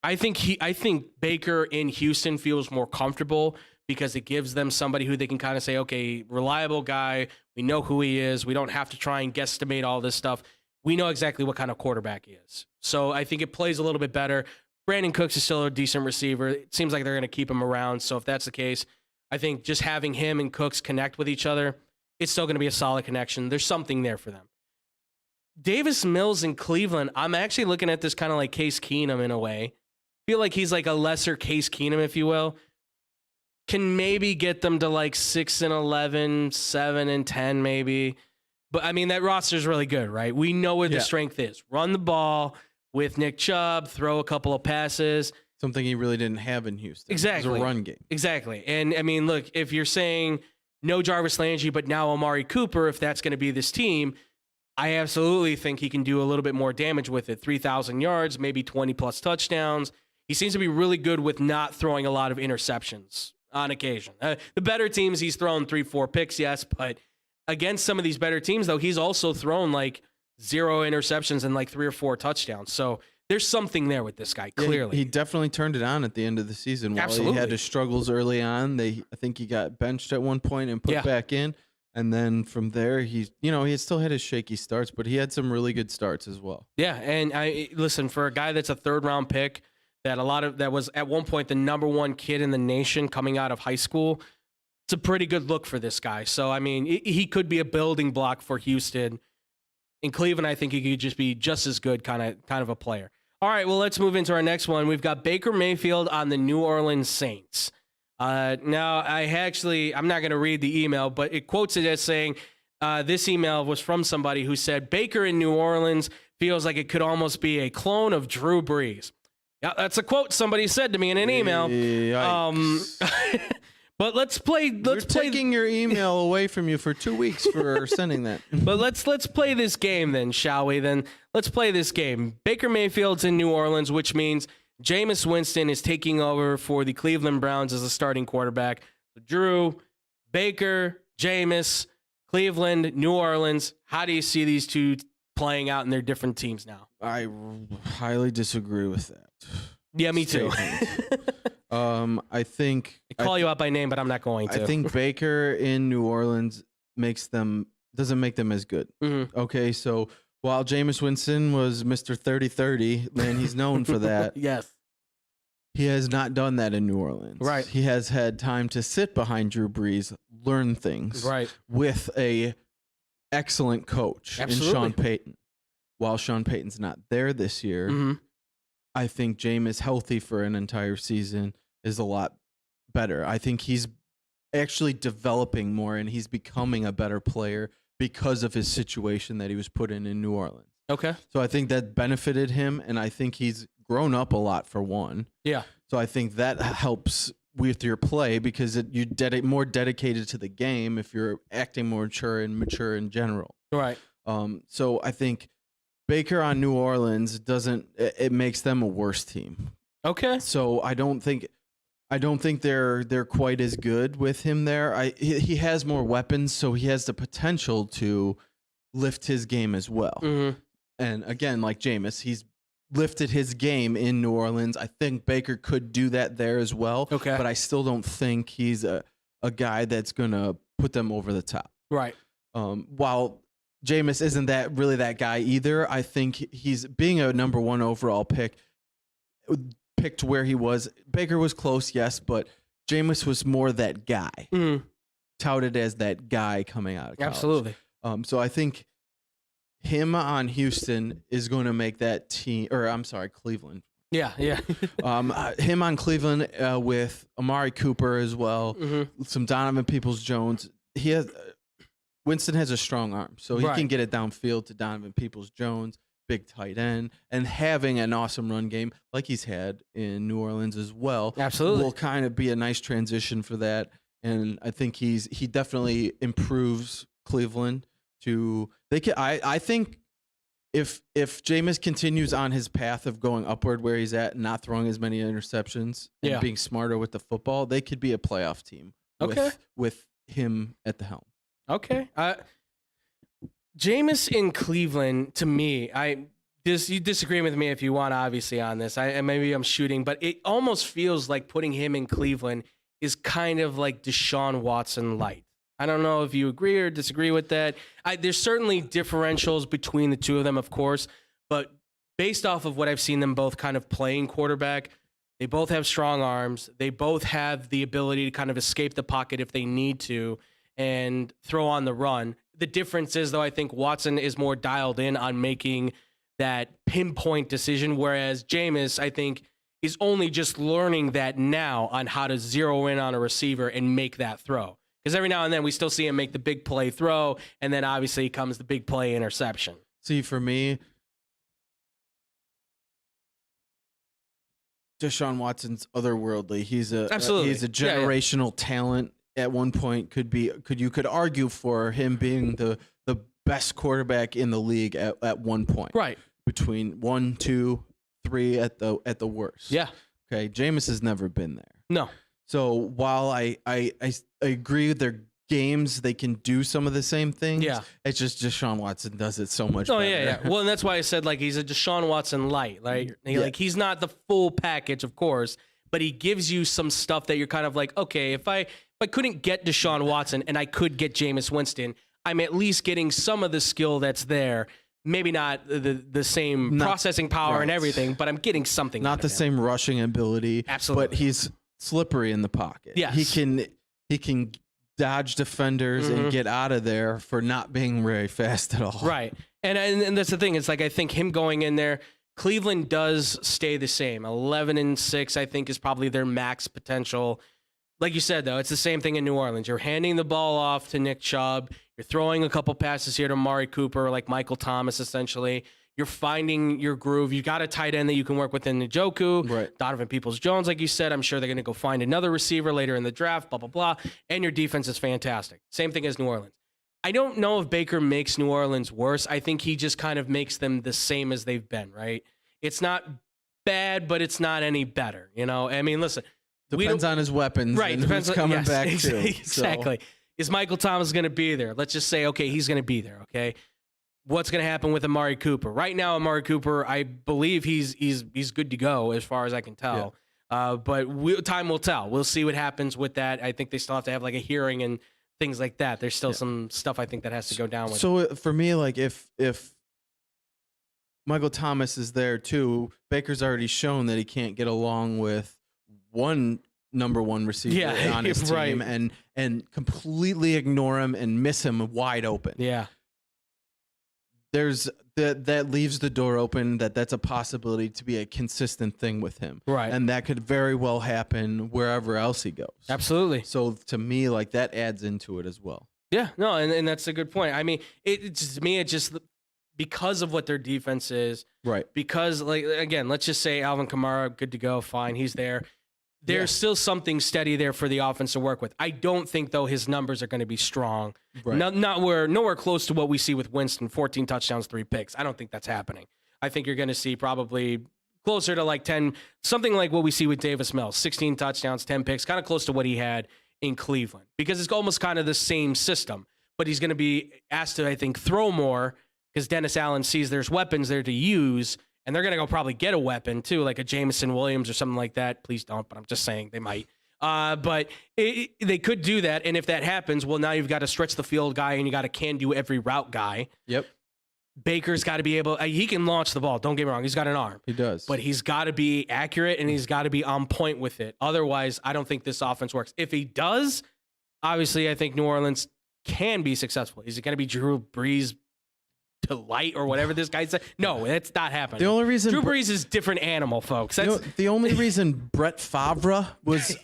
A: I think Baker in Houston feels more comfortable because it gives them somebody who they can kind of say, okay, reliable guy. We know who he is. We don't have to try and guesstimate all this stuff. We know exactly what kind of quarterback he is. So I think it plays a little bit better. Brandon Cooks is still a decent receiver. It seems like they're going to keep him around. So if that's the case, I think just having him and Cooks connect with each other, it's still going to be a solid connection. There's something there for them. Davis Mills in Cleveland, I'm actually looking at this kind of like Case Keenum in a way. Feel like he's like a lesser Case Keenum, if you will. Can maybe get them to like 6-11, 7-10 maybe. But I mean, that roster is really good, right? We know where the strength is. Run the ball with Nick Chubb, throw a couple of passes.
B: Something he really didn't have in Houston.
A: Exactly.
B: It was a run game.
A: Exactly. And I mean, look, if you're saying no Jarvis Landry, but now Amari Cooper, if that's going to be this team, I absolutely think he can do a little bit more damage with it. 3,000 yards, maybe 20-plus touchdowns. He seems to be really good with not throwing a lot of interceptions on occasion. The better teams, he's thrown 3-4 picks, yes, but against some of these better teams, though, he's also thrown like 0 interceptions and like 3 or 4 touchdowns. So there's something there with this guy, clearly.
B: He dedefinitely turned it on at the end of the season.
A: Absolutely.
B: While he had his struggles early on, I think he got benched at one point and put back in. And then from there, he still had his shaky starts, but he had some really good starts as well. Yeah,
A: and listen, for a guy that's a third-round pick, that was at one point the number 1 kid in the nation coming out of high school, it's a pretty good look for this guy. So, I mean, he could be a building block for Houston. In Cleveland, I think he could just be just as good kind of a player. All right, well, let's move into our next one. We've got Baker Mayfield on the New Orleans Saints. Now, I'm not going to read the email, but it quotes it as saying, this email was from somebody who said, Baker in New Orleans feels like it could almost be a clone of Drew Brees. Yeah, that's a quote somebody said to me in an email. But let's play. We're
B: taking your email away from you for 2 weeks for sending that.
A: But let's play this game then, shall we? Then let's play this game. Baker Mayfield's in New Orleans, which means Jameis Winston is taking over for the Cleveland Browns as a starting quarterback. So Drew, Baker, Jameis, Cleveland, New Orleans. How do you see these two playing out in their different teams now?
B: I highly disagree with that.
A: Yeah, me too.
B: I think
A: I call you out by name, but I'm not going to.
B: I think Baker in New Orleans doesn't make them as good. Mm-hmm. Okay, so while Jameis Winston was Mr. 30-30, man, he's known for that.
A: Yes.
B: He has not done that in New Orleans.
A: Right.
B: He has had time to sit behind Drew Brees, learn things.
A: Right.
B: With a excellent coach in Sean Payton. While Sean Payton's not there this year, mm-hmm. I think Jameis healthy for an entire season is a lot better. I think he's actually developing more and he's becoming a better player because of his situation that he was put in New Orleans.
A: Okay.
B: So I think that benefited him, and I think he's grown up a lot for one.
A: Yeah.
B: So I think that helps with your play because you're more dedicated to the game if you're acting more mature in general.
A: Right.
B: So I think Baker on New Orleans it makes them a worse team.
A: Okay.
B: So I don't think they're quite as good with him there. He has more weapons, so he has the potential to lift his game as well. Mm-hmm. And again, like Jameis, he's lifted his game in New Orleans. I think Baker could do that there as well.
A: Okay.
B: But I still don't think he's a guy that's gonna put them over the top.
A: Right.
B: While Jameis isn't really that guy either, I think he's being a number 1 overall picked where he was. Baker was close, yes, but Jameis was more that guy, touted as that guy coming out of college.
A: Absolutely.
B: So I think him on Houston is going to make that team, or I'm sorry, Cleveland.
A: Yeah.
B: Him on Cleveland with Amari Cooper as well, some Donovan Peoples-Jones. Winston has a strong arm, so he can get it downfield to Donovan Peoples-Jones, big tight end, and having an awesome run game like he's had in New Orleans as well.
A: Absolutely.
B: Will kind of be a nice transition for that. And I think he definitely improves Cleveland I think if Jameis continues on his path of going upward where he's at and not throwing as many interceptions and being smarter with the football, they could be a playoff team with him at the helm.
A: Okay. Jameis in Cleveland, to me, you disagree with me if you want, obviously, on this. Maybe I'm shooting, but it almost feels like putting him in Cleveland is kind of like Deshaun Watson light. I don't know if you agree or disagree with that. There's certainly differentials between the two of them, of course, but based off of what I've seen them both kind of playing quarterback, they both have strong arms. They both have the ability to kind of escape the pocket if they need to and throw on the run. The difference is, though, I think Watson is more dialed in on making that pinpoint decision, whereas Jameis, I think, is only just learning that now on how to zero in on a receiver and make that throw. Because every now and then we still see him make the big play throw, and then obviously comes the big play interception.
B: See, for me, Deshaun Watson's otherworldly. He's a generational talent. At one point, you could argue for him being the best quarterback in the league at one point.
A: Right.
B: Between 1, 2, 3 at the worst.
A: Yeah.
B: Okay. Jameis has never been there.
A: No.
B: So while I agree with their games, they can do some of the same things.
A: Yeah.
B: It's just Deshaun Watson does it so much better.
A: Yeah. Well, and that's why I said he's a Deshaun Watson light. He's not the full package, of course, but he gives you some stuff that you're kind of like, okay, if I couldn't get Deshaun Watson and I could get Jameis Winston, I'm at least getting some of the skill that's there. Maybe not the same processing power and everything, but I'm getting something.
B: Not the same rushing ability.
A: Absolutely.
B: But he's slippery in the pocket.
A: Yes.
B: He can dodge defenders and get out of there for not being very fast at all.
A: Right. And that's the thing. It's like, I think him going in there, Cleveland does stay the same. 11-6, I think, is probably their max potential. Like you said, though, it's the same thing in New Orleans. You're handing the ball off to Nick Chubb. You're throwing a couple passes here to Amari Cooper, like Michael Thomas, essentially. You're finding your groove. You got a tight end that you can work with in Njoku.
B: Right.
A: Donovan Peoples-Jones, like you said. I'm sure they're going to go find another receiver later in the draft, blah, blah, blah. And your defense is fantastic. Same thing as New Orleans. I don't know if Baker makes New Orleans worse. I think he just kind of makes them the same as they've been, right? It's not bad, but it's not any better. You know, I mean, listen.
B: Depends on his weapons.
A: Right.
B: And
A: Depends
B: who's coming
A: yes,
B: back too.
A: Exactly.
B: So.
A: Is Michael Thomas going to be there? Let's just say, okay, he's going to be there. Okay. What's going to happen with Amari Cooper? Right now, Amari Cooper, I believe he's good to go as far as I can tell. Yeah. But time will tell. We'll see what happens with that. I think they still have to have like a hearing and things like that. There's still some stuff I think that has to go down with.
B: So for me, like if Michael Thomas is there too, Baker's already shown that he can't get along with one number one receiver on his team and completely ignore him and miss him wide open.
A: Yeah.
B: There's that leaves the door open that's a possibility to be a consistent thing with him.
A: Right.
B: And that could very well happen wherever else he goes.
A: Absolutely.
B: So to me, like that adds into it as well.
A: Yeah, no, and that's a good point. I mean, it just because of what their defense is.
B: Right.
A: Because, like, again, let's just say Alvin Kamara, good to go, fine, he's there. There's still something steady there for the offense to work with. I don't think, though, his numbers are going to be strong.
B: Right.
A: Nowhere close to what we see with Winston, 14 touchdowns, 3 picks. I don't think that's happening. I think you're going to see probably closer to like 10, something like what we see with Davis Mills, 16 touchdowns, 10 picks, kind of close to what he had in Cleveland, because it's almost kind of the same system. But he's going to be asked to, I think, throw more because Dennis Allen sees there's weapons there to use. And they're going to go probably get a weapon, too, like a Jameson Williams or something like that. Please don't, but I'm just saying they might. But they could do that. And if that happens, well, now you've got a stretch the field guy and you got a can-do every route guy.
B: Yep.
A: Baker's got to be able – he can launch the ball. Don't get me wrong. He's got an arm.
B: He does.
A: But he's got to be accurate and he's got to be on point with it. Otherwise, I don't think this offense works. If he does, obviously I think New Orleans can be successful. Is it going to be Drew Brees delight or whatever this guy said? No, that's not happening.
B: The only reason
A: Drew Brees is a different animal, folks. That's,
B: the only reason Brett Favre was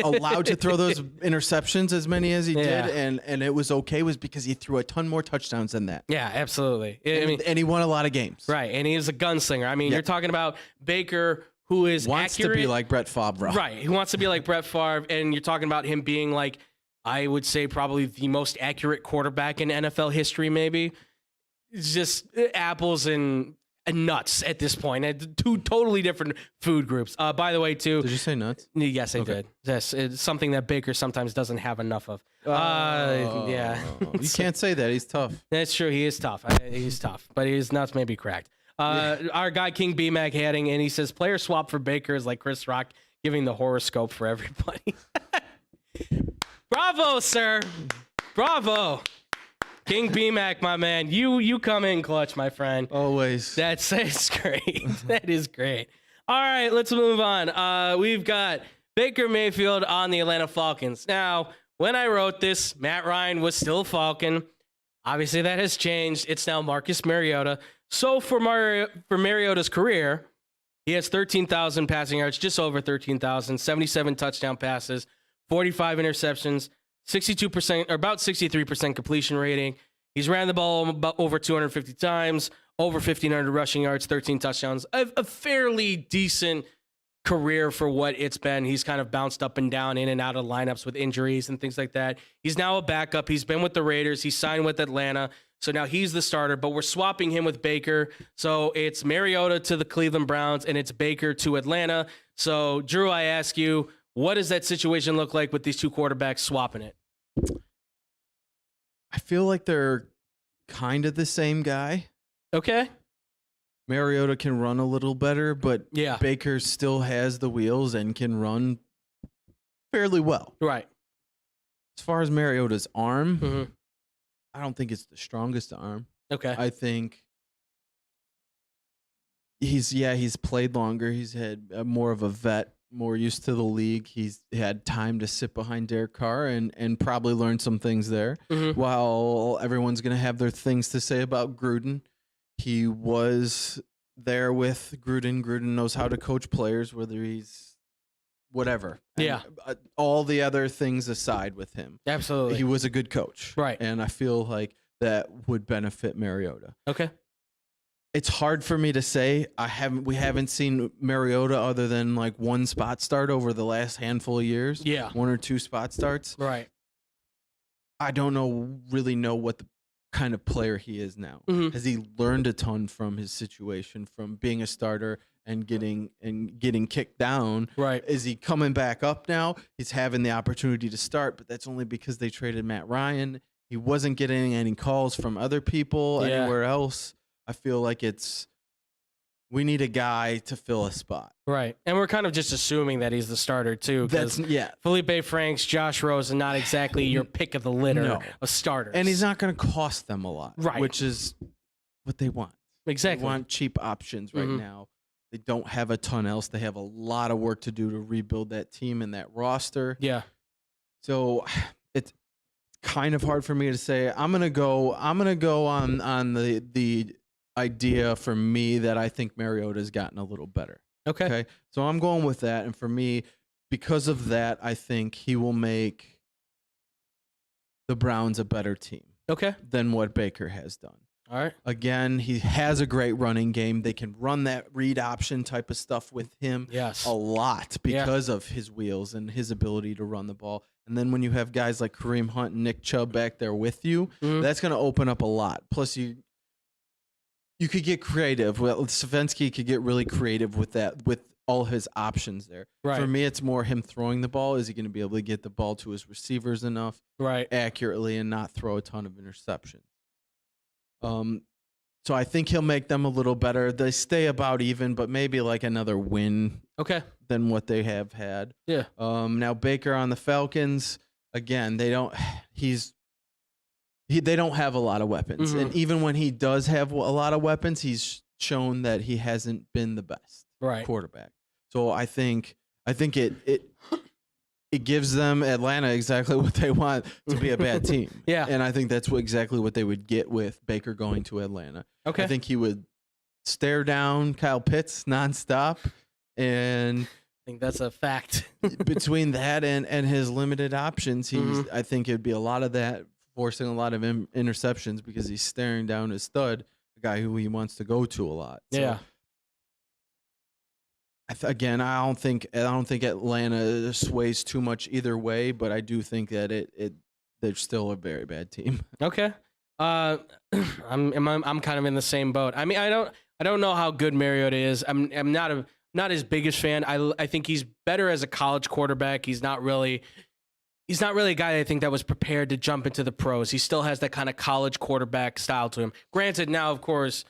B: allowed to throw those interceptions as many as he did, and it was okay, was because he threw a ton more touchdowns than that.
A: Yeah, absolutely.
B: And he won a lot of games.
A: Right, and he is a gunslinger. I mean, you're talking about Baker, who is
B: wants
A: accurate,
B: to be like Brett Favre.
A: Right, he wants to be like Brett Favre, and you're talking about him being like, I would say probably the most accurate quarterback in NFL history, maybe. It's just apples and nuts at this point. Two totally different food groups. By the way, too.
B: Did you say nuts?
A: Yes, I did. Yes, it's something that Baker sometimes doesn't have enough of. Yeah.
B: You can't say that. He's tough.
A: That's true. He is tough. He's tough, but his nuts may be cracked. Our guy King B-Mac heading, and he says player swap for Baker is like Chris Rock giving the horoscope for everybody. Bravo, sir. Bravo. King B-Mac, my man, you come in clutch, my friend.
B: Always.
A: That's great. That is great. All right, let's move on. We've got Baker Mayfield on the Atlanta Falcons. Now, when I wrote this, Matt Ryan was still Falcon. Obviously, that has changed. It's now Marcus Mariota. So for Mariota's career, he has 13,000 passing yards, just over 13,000, 77 touchdown passes, 45 interceptions, 62% or about 63% completion rating. He's ran the ball about over 250 times, over 1,500 rushing yards, 13 touchdowns. A fairly decent career for what it's been. He's kind of bounced up and down, in and out of lineups with injuries and things like that. He's now a backup. He's been with the Raiders. He signed with Atlanta. So now he's the starter, but we're swapping him with Baker. So it's Mariota to the Cleveland Browns, and it's Baker to Atlanta. So, Drew, I ask you, what does that situation look like with these two quarterbacks swapping it?
B: I feel like they're kind of the same guy.
A: Okay.
B: Mariota can run a little better, but Baker still has the wheels and can run fairly well.
A: Right.
B: As far as Mariota's arm, I don't think it's the strongest arm.
A: Okay.
B: I think he's played longer. He's had more of a vet more used to the league. He had time to sit behind Derek Carr and probably learn some things there. While everyone's going to have their things to say about Gruden, he was there with Gruden. Gruden knows how to coach players, whether he's whatever.
A: Yeah.
B: And, all the other things aside with him.
A: Absolutely.
B: He was a good coach.
A: Right.
B: And I feel like that would benefit Mariota.
A: Okay.
B: It's hard for me to say. We haven't seen Mariota other than like one spot start over the last handful of years.
A: Yeah.
B: 1 or 2 spot starts.
A: Right.
B: I don't really know what the kind of player he is now. Has he learned a ton from his situation, from being a starter and getting kicked down?
A: Right.
B: Is he coming back up now? He's having the opportunity to start, but that's only because they traded Matt Ryan. He wasn't getting any calls from other people anywhere else. I feel like we need a guy to fill a spot.
A: Right. And we're kind of just assuming that he's the starter too. Felipe Franks, Josh Rosen, not exactly your pick of the litter of starters.
B: And he's not going to cost them a lot,
A: right?
B: Which is what they want.
A: Exactly.
B: They want cheap options right now. They don't have a ton else. They have a lot of work to do to rebuild that team and that roster.
A: Yeah.
B: So it's kind of hard for me to say. I'm gonna go on the idea for me that I think Mariota's gotten a little better. Okay. So I'm going with that. And for me, because of that, I think he will make the Browns a better team. Than what Baker has done.
A: All right.
B: Again, he has a great running game. They can run that read option type of stuff with him a lot because of his wheels and his ability to run the ball. And then when you have guys like Kareem Hunt and Nick Chubb back there with you, that's going to open up a lot. Plus, you could get creative. Well, Stefanski could get really creative with that, with all his options there.
A: Right.
B: For me, it's more him throwing the ball. Is he going to be able to get the ball to his receivers enough accurately and not throw a ton of interceptions? So I think he'll make them a little better. They stay about even, but maybe like another win than what they have had.
A: Yeah.
B: Now Baker on the Falcons, again, they don't have a lot of weapons. And even when he does have a lot of weapons, he's shown that he hasn't been the best quarterback. So I think it gives them Atlanta exactly what they want to be a bad team. And I think that's exactly what they would get with Baker going to Atlanta. I think he would stare down Kyle Pitts nonstop. And
A: I think that's a fact.
B: between that and his limited options, I think it'd be a lot of that, forcing a lot of interceptions because he's staring down his stud, a guy who he wants to go to a lot. So, again, I don't think Atlanta sways too much either way, but I do think that they're still a very bad team.
A: Okay, I'm kind of in the same boat. I mean, I don't know how good Mariota is. I'm not his biggest fan. I think he's better as a college quarterback. He's not really a guy I think that was prepared to jump into the pros. He still has that kind of college quarterback style to him. Granted, now of course,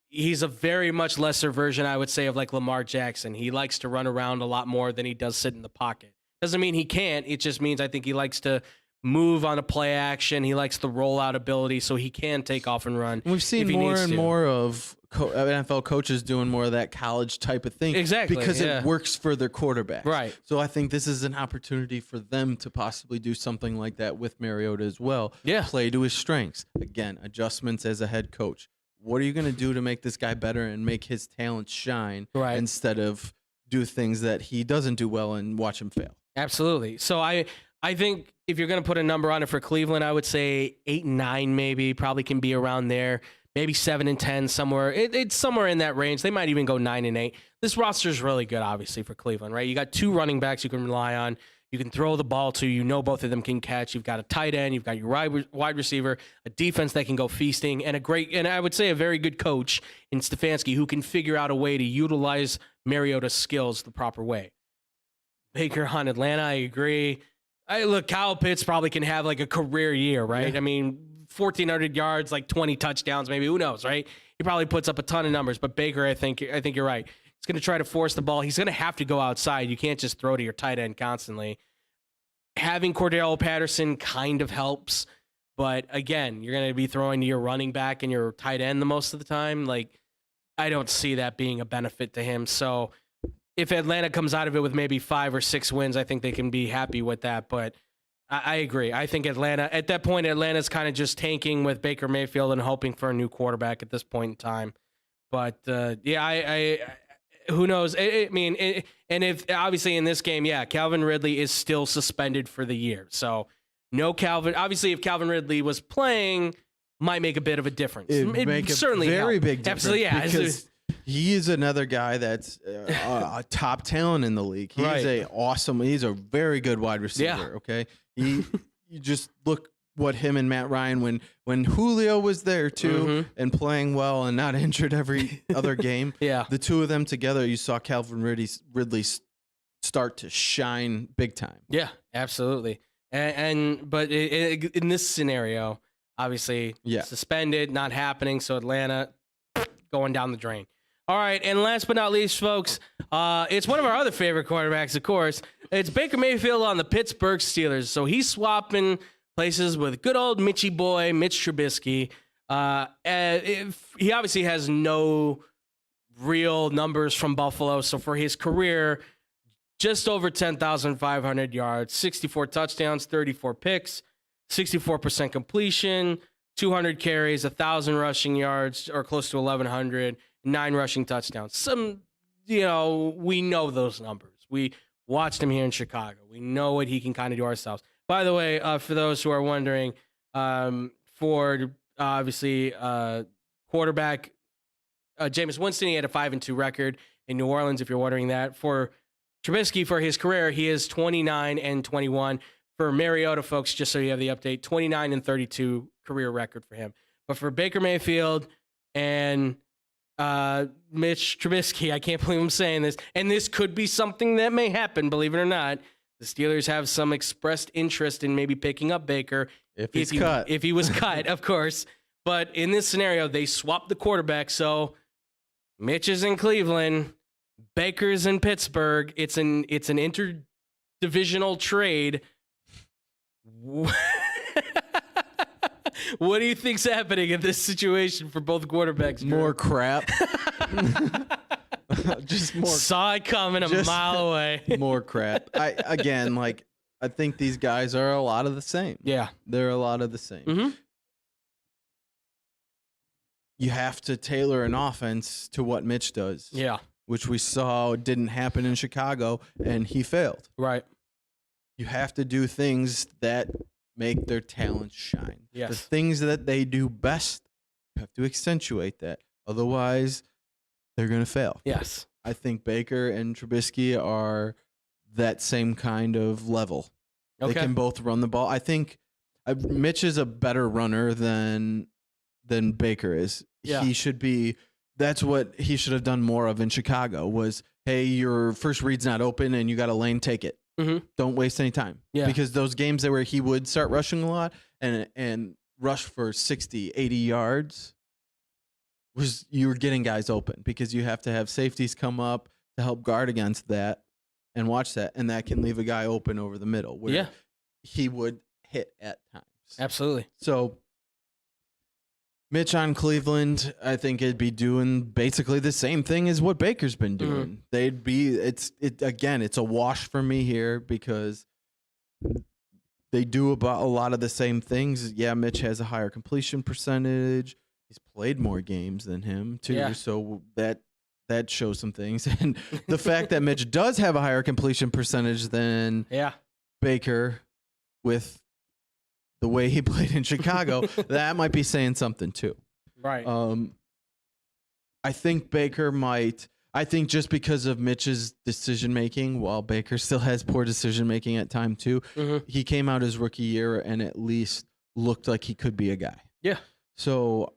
A: he's a very much lesser version, I would say, of like Lamar Jackson. He likes to run around a lot more than he does sit in the pocket. Doesn't mean he can't. It just means I think he likes to move on a play action. He likes the rollout ability, so he can take off and run.
B: We've seen more and more of NFL coaches doing more of that college type of thing.
A: Exactly.
B: Because it works for their quarterback.
A: Right.
B: So I think this is an opportunity for them to possibly do something like that with Mariota as well.
A: Yeah.
B: Play to his strengths. Again, adjustments as a head coach. What are you going to do to make this guy better and make his talent shine instead of do things that he doesn't do well and watch him fail?
A: Absolutely. So I think if you're going to put a number on it for Cleveland, I would say 8-9 maybe, probably can be around there. Maybe 7-10 somewhere. It's somewhere in that range. They might even go 9-8. This roster is really good, obviously, for Cleveland, right? You got 2 running backs you can rely on. You can throw the ball to. You know both of them can catch. You've got a tight end. You've got your wide receiver, a defense that can go feasting, and I would say a very good coach in Stefanski who can figure out a way to utilize Mariota's skills the proper way. Baker on Atlanta, I agree. Look, Kyle Pitts probably can have like a career year, right? Yeah. I mean, 1,400 yards, like 20 touchdowns, maybe. Who knows, right? He probably puts up a ton of numbers. But Baker, I think you're right. He's going to try to force the ball. He's going to have to go outside. You can't just throw to your tight end constantly. Having Cordell Patterson kind of helps. But again, you're going to be throwing to your running back and your tight end the most of the time. Like, I don't see that being a benefit to him. So if Atlanta comes out of it with maybe 5 or 6 wins, I think they can be happy with that. But I agree. I think Atlanta, at that point, Atlanta's kind of just tanking with Baker Mayfield and hoping for a new quarterback at this point in time. But yeah, I who knows? I mean, and if obviously in this game, yeah, Calvin Ridley is still suspended for the year. So no Calvin. Obviously, if Calvin Ridley was playing, might make a bit of a difference.
B: It make
A: certainly
B: a very
A: help.
B: big difference.
A: Absolutely, yeah.
B: Because he is another guy that's a top talent in the league. He's a very good wide receiver.
A: Yeah.
B: Okay, you just look what him and Matt Ryan when Julio was there too and playing well and not injured every other game.
A: Yeah,
B: the two of them together, you saw Calvin Ridley start to shine big time.
A: Yeah, absolutely. But in this scenario, obviously, suspended, not happening. So Atlanta going down the drain. All right, and last but not least, folks, it's one of our other favorite quarterbacks, of course. It's Baker Mayfield on the Pittsburgh Steelers. So he's swapping places with good old Mitchy boy, Mitch Trubisky. He obviously has no real numbers from Buffalo. So for his career, just over 10,500 yards, 64 touchdowns, 34 picks, 64% completion, 200 carries, 1,000 rushing yards, or close to 1,100, 9 rushing touchdowns. We know those numbers. We watched him here in Chicago. We know what he can kind of do ourselves. By the way, for those who are wondering, for obviously quarterback Jameis Winston, he had a 5-2 record in New Orleans, if you're wondering that. For Trubisky, for his career, he is 29-21. For Mariota, folks, just so you have the update, 29-32 career record for him. But for Baker Mayfield and Mitch Trubisky, I can't believe I'm saying this, and this could be something that may happen, believe it or not. The Steelers have some expressed interest in maybe picking up Baker
B: if he
A: was cut, of course. But in this scenario, they swapped the quarterback, so Mitch is in Cleveland, Baker's in Pittsburgh. It's an interdivisional trade. What do you think's happening in this situation for both quarterbacks?
B: More crap. Just more.
A: Saw it coming a mile away.
B: More crap. I think these guys are a lot of the same.
A: Yeah,
B: they're a lot of the same. You have to tailor an offense to what Mitch does.
A: Yeah,
B: which we saw didn't happen in Chicago, and he failed.
A: Right.
B: You have to do things that make their talents shine.
A: Yes.
B: The things that they do best, you have to accentuate that. Otherwise, they're going to fail.
A: Yes.
B: I think Baker and Trubisky are that same kind of level.
A: Okay.
B: They can both run the ball. I think Mitch is a better runner than Baker is.
A: Yeah.
B: He should be. That's what he should have done more of in Chicago was, hey, your first read's not open and you got a lane, take it. Don't waste any time.
A: Yeah.
B: Because those games where he would start rushing a lot and rush for 60, 80 yards, you were getting guys open because you have to have safeties come up to help guard against that and watch that. And that can leave a guy open over the middle where he would hit at times.
A: Absolutely.
B: So Mitch on Cleveland, I think it'd be doing basically the same thing as what Baker's been doing. It's a wash for me here because they do about a lot of the same things. Yeah, Mitch has a higher completion percentage. He's played more games than him too, so that shows some things. And the fact that Mitch does have a higher completion percentage than Baker with the way he played in Chicago, that might be saying something too.
A: Right.
B: I think Baker might. I think just because of Mitch's decision making, while Baker still has poor decision making at time too, he came out his rookie year and at least looked like he could be a guy.
A: Yeah.
B: So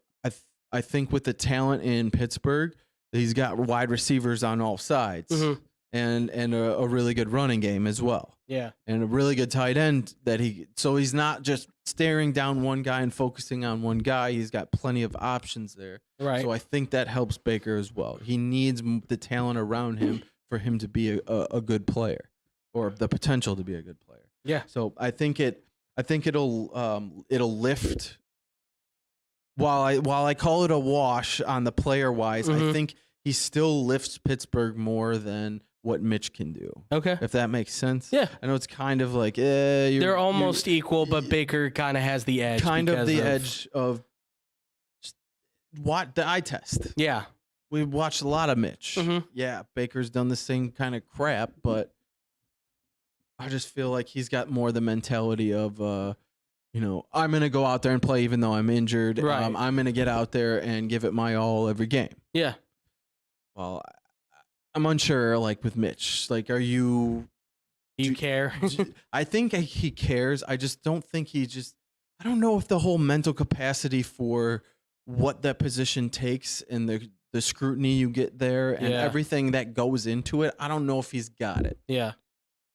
B: I think with the talent in Pittsburgh, he's got wide receivers on all sides. And a really good running game as well.
A: Yeah.
B: And a really good tight end so he's not just staring down one guy and focusing on one guy. He's got plenty of options there.
A: Right.
B: So I think that helps Baker as well. He needs the talent around him for him to be a good player or the potential to be a good player.
A: Yeah.
B: So I think it'll lift. While I call it a wash on the player wise, I think he still lifts Pittsburgh more than what Mitch can do.
A: Okay.
B: If that makes sense.
A: Yeah.
B: I know it's kind of like,
A: they're almost equal, but Baker kind of has the edge.
B: Kind of the edge of what the eye test.
A: Yeah.
B: We've watched a lot of Mitch.
A: Mm-hmm.
B: Yeah, Baker's done the same kind of crap, but I just feel like he's got more the mentality of, I'm going to go out there and play even though I'm injured.
A: Right.
B: I'm going to get out there and give it my all every game.
A: Yeah.
B: Well, I'm unsure, like, with Mitch. Like, do you
A: care?
B: I think he cares. I just don't think I don't know if the whole mental capacity for what that position takes and the scrutiny you get there and everything that goes into it, I don't know if he's got it.
A: Yeah.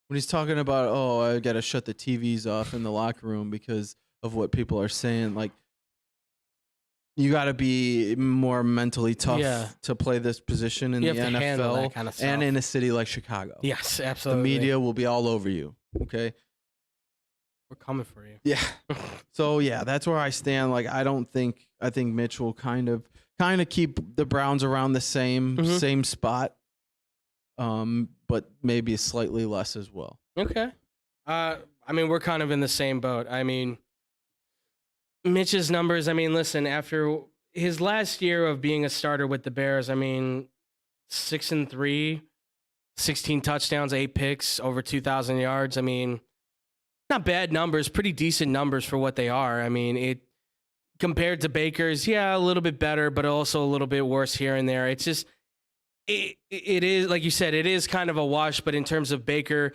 B: When he's talking about, I got to shut the TVs off in the locker room because of what people are saying, like, you got to be more mentally tough to play this position in the NFL
A: kind of
B: and in a city like Chicago.
A: Yes, absolutely.
B: The media will be all over you. Okay.
A: We're coming for you.
B: Yeah. So yeah, that's where I stand. Like, I think Mitch will kind of keep the Browns around the same spot. But maybe slightly less as well.
A: Okay. I mean, we're kind of in the same boat. I mean, Mitch's numbers, listen, after his last year of being a starter with the Bears, 6-3, 16 touchdowns, 8 picks, over 2,000 yards. Not bad numbers, pretty decent numbers for what they are. It compared to Baker's, a little bit better, but also a little bit worse here and there. It's just, it is, like you said, it is kind of a wash, but in terms of Baker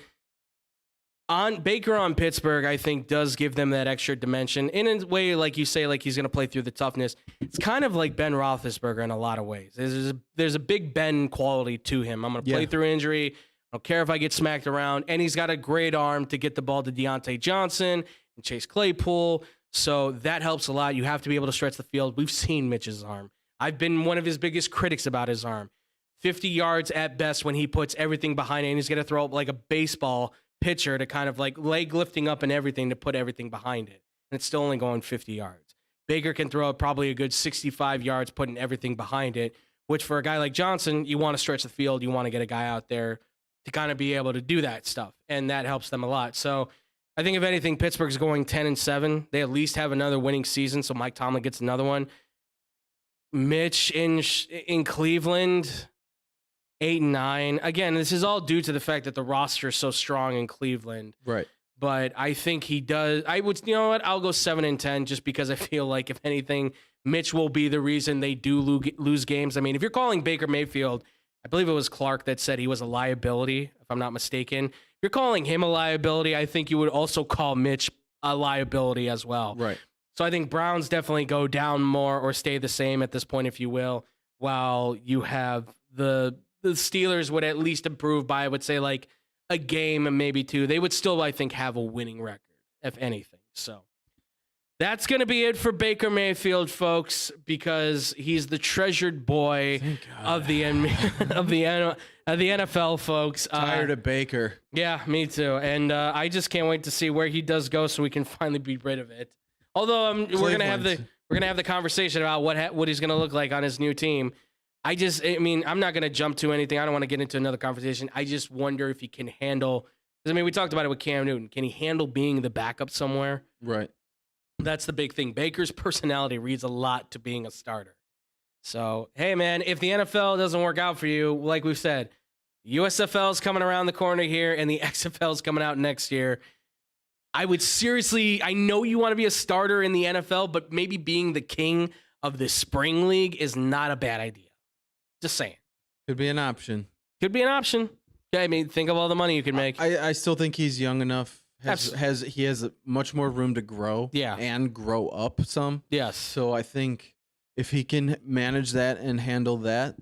A: on Pittsburgh, I think does give them that extra dimension in a way, like you say, like he's going to play through the toughness. It's kind of like Ben Roethlisberger in a lot of ways. There's a big Ben quality to him. I'm going to play through injury. I don't care if I get smacked around, and he's got a great arm to get the ball to Deontay Johnson and Chase Claypool. So that helps a lot. You have to be able to stretch the field. We've seen Mitch's arm. I've been one of his biggest critics about his arm. 50 yards at best when he puts everything behind it, and he's going to throw up like a baseball pitcher to kind of like leg lifting up and everything to put everything behind it. And it's still only going 50 yards. Baker can throw up probably a good 65 yards putting everything behind it, which for a guy like Johnson, you want to stretch the field. You want to get a guy out there to kind of be able to do that stuff. And that helps them a lot. So I think if anything, Pittsburgh's going 10-7. They at least have another winning season. So Mike Tomlin gets another one. Mitch in Cleveland, 8-9. Again, this is all due to the fact that the roster is so strong in Cleveland.
B: Right.
A: But I think he does. I would, you know what? I'll go 7-10 just because I feel like, if anything, Mitch will be the reason they do lose games. If you're calling Baker Mayfield, I believe it was Clark that said he was a liability, if I'm not mistaken. If you're calling him a liability, I think you would also call Mitch a liability as well.
B: Right.
A: So I think Browns definitely go down more or stay the same at this point, if you will, while you have the Steelers would at least improve by, I would say, like a game and maybe two. They would still, I think, have a winning record, if anything. So that's going to be it for Baker Mayfield, folks, because he's the treasured boy of the NFL, folks.
B: Tired of Baker.
A: Yeah, me too. And I just can't wait to see where he does go so we can finally be rid of it. Although we're gonna have the conversation about what he's gonna look like on his new team. I'm not gonna jump to anything. I don't want to get into another conversation. I just wonder if he can handle. Because we talked about it with Cam Newton. Can he handle being the backup somewhere?
B: Right.
A: That's the big thing. Baker's personality reads a lot to being a starter. So hey, man, if the NFL doesn't work out for you, like we've said, USFL is coming around the corner here, and the XFL is coming out next year. I would seriously, I know you want to be a starter in the NFL, but maybe being the king of the spring league is not a bad idea. Just saying.
B: Could be an option.
A: Could be an option. Okay, think of all the money you could make.
B: I still think he's young enough. He has much more room to grow.
A: Yeah.
B: And grow up some.
A: Yes.
B: So I think if he can manage that and handle that,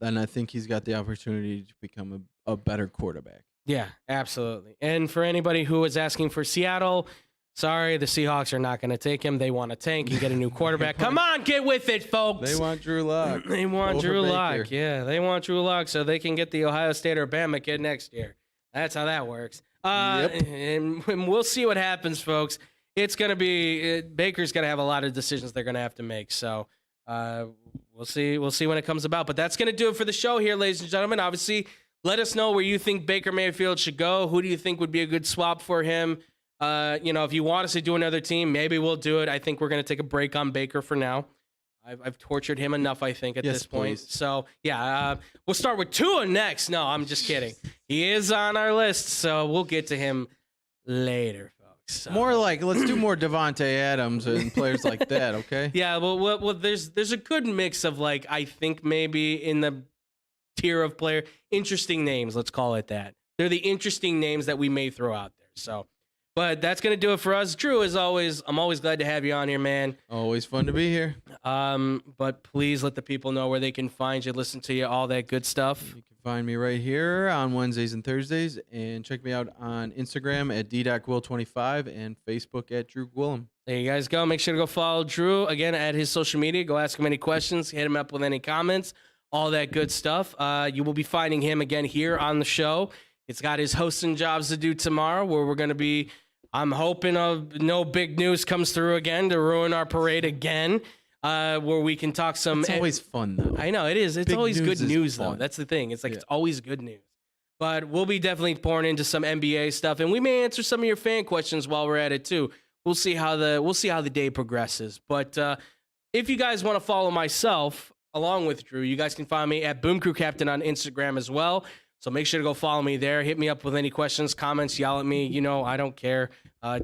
B: then I think he's got the opportunity to become a better quarterback.
A: Yeah, absolutely. And for anybody who is asking for Seattle, sorry, the Seahawks are not going to take him. They want to tank and get a new quarterback. Come on, get with it, folks.
B: They want Drew Lock.
A: They want Drew Lock. Yeah, they want Drew Lock so they can get the Ohio State or Bama kid next year. That's how that works. And we'll see what happens, folks. It's going to be Baker's going to have a lot of decisions they're going to have to make. So we'll see. We'll see when it comes about. But that's going to do it for the show here, ladies and gentlemen. Obviously, Let us know where you think Baker Mayfield should go. Who do you think would be a good swap for him? If you want us to do another team, maybe we'll do it. I think we're going to take a break on Baker for now. I've tortured him enough, I think, at this point.
B: Please.
A: So, we'll start with Tua next. No, I'm just kidding. He is on our list, so we'll get to him later, folks. So.
B: More like, let's do more Devontae Adams and players like that, okay?
A: Yeah, well, there's a good mix of, like, I think maybe in the tier of player, interesting names, let's call it that. They're the interesting names that we may throw out there, so... But that's going to do it for us. Drew, as always, I'm always glad to have you on here, man.
B: Always fun to be here.
A: But please let the people know where they can find you, listen to you, all that good stuff.
B: You can find me right here on Wednesdays and Thursdays. And check me out on Instagram at d.gwill25 and Facebook at Drew Gwillem.
A: There you guys go. Make sure to go follow Drew, again, at his social media. Go ask him any questions. Hit him up with any comments. All that good stuff. You will be finding him again here on the show. It's got his hosting jobs to do tomorrow, where we're going to be... I'm hoping no big news comes through again to ruin our parade again, where we can talk some...
B: It's always fun, though.
A: I know, it is. It's
B: big
A: always good news, though.
B: Fun.
A: That's the thing. It's like It's always good news. But we'll be definitely pouring into some NBA stuff, and we may answer some of your fan questions while we're at it, too. We'll see how the day progresses. But if you guys want to follow myself, along with Drew, you guys can find me at Boom Crew Captain on Instagram as well. So make sure to go follow me there. Hit me up with any questions, comments, yell at me. I don't care.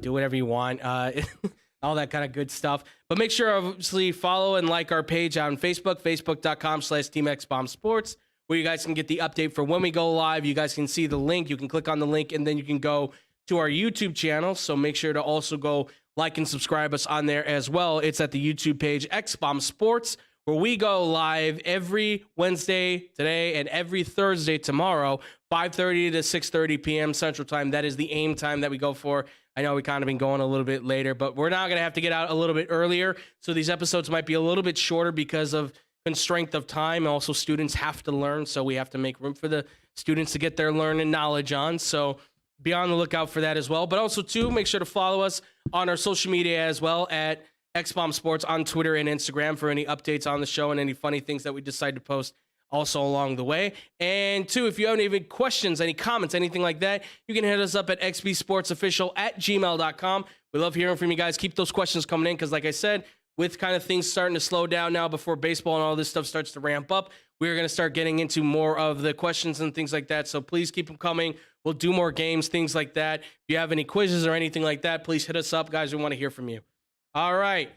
A: Do whatever you want. All that kind of good stuff. But make sure, obviously, follow and like our page on Facebook, facebook.com/TeamXBombSports, where you guys can get the update for when we go live. You guys can see the link. You can click on the link, and then you can go to our YouTube channel. So make sure to also go like and subscribe us on there as well. It's at the YouTube page, XBomb Sports, where we go live every Wednesday today and every Thursday tomorrow, 5:30 to 6:30 p.m. Central Time. That is the aim time that we go for. I know we kind of been going a little bit later, but we're now going to have to get out a little bit earlier. So these episodes might be a little bit shorter because of constraint of time. Also, students have to learn, so we have to make room for the students to get their learning knowledge on. So be on the lookout for that as well. But also, too, make sure to follow us on our social media as well at XBomb Sports on Twitter and Instagram for any updates on the show and any funny things that we decide to post also along the way. And two, if you have any questions, any comments, anything like that, you can hit us up at xbsportsofficial@gmail.com. We love hearing from you guys. Keep those questions coming in because, like I said, with kind of things starting to slow down now before baseball and all this stuff starts to ramp up, we're going to start getting into more of the questions and things like that. So please keep them coming. We'll do more games, things like that. If you have any quizzes or anything like that, please hit us up, guys. We want to hear from you. All right,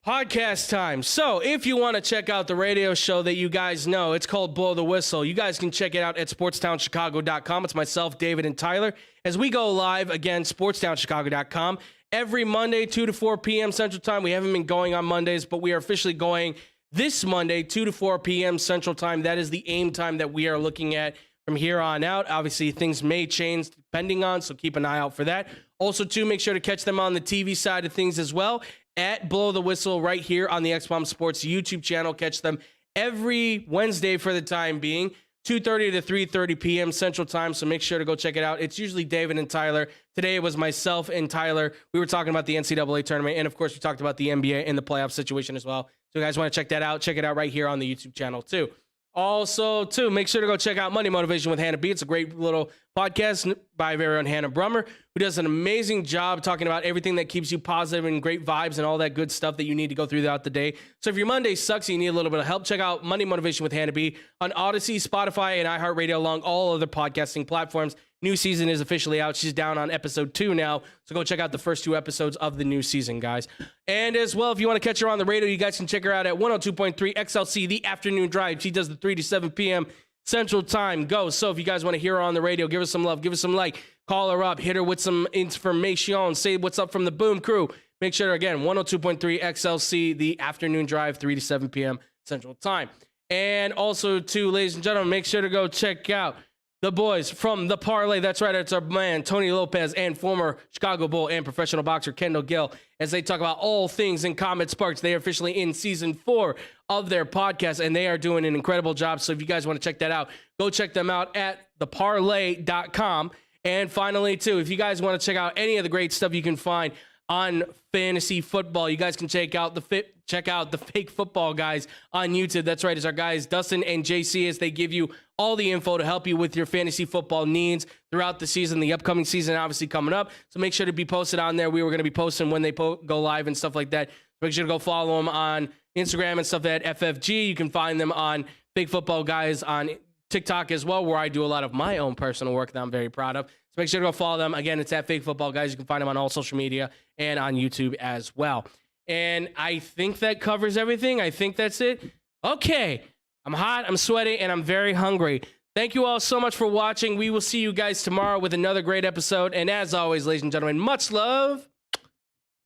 A: podcast time. So if you want to check out the radio show that you guys know, it's called Blow the Whistle. You guys can check it out at sportstownchicago.com. It's myself, David, and Tyler. As we go live, again, sportstownchicago.com. Every Monday, 2 to 4 p.m. Central Time. We haven't been going on Mondays, but we are officially going this Monday, 2 to 4 p.m. Central Time. That is the aim time that we are looking at from here on out. Obviously, things may change depending on, so keep an eye out for that. Also, too, make sure to catch them on the TV side of things as well at Blow the Whistle right here on the XBomb Sports YouTube channel. Catch them every Wednesday for the time being, 2:30 to 3:30 p.m. Central Time, so make sure to go check it out. It's usually David and Tyler. Today it was myself and Tyler. We were talking about the NCAA Tournament, and, of course, we talked about the NBA and the playoff situation as well. So, you guys want to check that out, check it out right here on the YouTube channel, too. Also, too, make sure to go check out Monday Motivation with Hannah B. It's a great little podcast by our very own Hannah Brummer, who does an amazing job talking about everything that keeps you positive and great vibes and all that good stuff that you need to go through throughout the day. So if your Monday sucks and you need a little bit of help, check out Monday Motivation with Hannah B. on Odyssey, Spotify, and iHeartRadio, along all other podcasting platforms. New season is officially out. She's down on episode 2 now, so go check out the first 2 episodes of the new season, guys. And as well, if you want to catch her on the radio, you guys can check her out at 102.3 XLC, The Afternoon Drive. She does the 3 to 7 p.m. Central Time. Go. So if you guys want to hear her on the radio, give her some love, give her some like, call her up, hit her with some information, say what's up from the Boom Crew. Make sure, again, 102.3 XLC, The Afternoon Drive, 3 to 7 p.m. Central Time. And also, too, ladies and gentlemen, make sure to go check out the boys from The Parlay. That's right. It's our man, Tony Lopez, and former Chicago Bull and professional boxer Kendall Gill, as they talk about all things in Comet Sparks. They are officially in season 4 of their podcast, and they are doing an incredible job. So if you guys want to check that out, go check them out at theparlay.com. And finally, too, if you guys want to check out any of the great stuff you can find on fantasy football. You guys can check out the Fake Football Guys on YouTube. That's right, it's our guys Dustin and JC, as they give you all the info to help you with your fantasy football needs throughout the season, the upcoming season obviously coming up. So make sure to be posted on there. We were going to be posting when they go live and stuff like that. Make sure to go follow them on Instagram and stuff at FFG. You can find them on Fake Football Guys on TikTok as well, where I do a lot of my own personal work that I'm very proud of. So make sure to go follow them. Again, it's at Fake Football Guys. You can find them on all social media and on YouTube as well. And I think that covers everything. I think that's it. Okay. I'm hot, I'm sweaty, and I'm very hungry. Thank you all so much for watching. We will see you guys tomorrow with another great episode. And as always, ladies and gentlemen, much love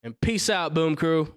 A: and peace out, Boom Crew.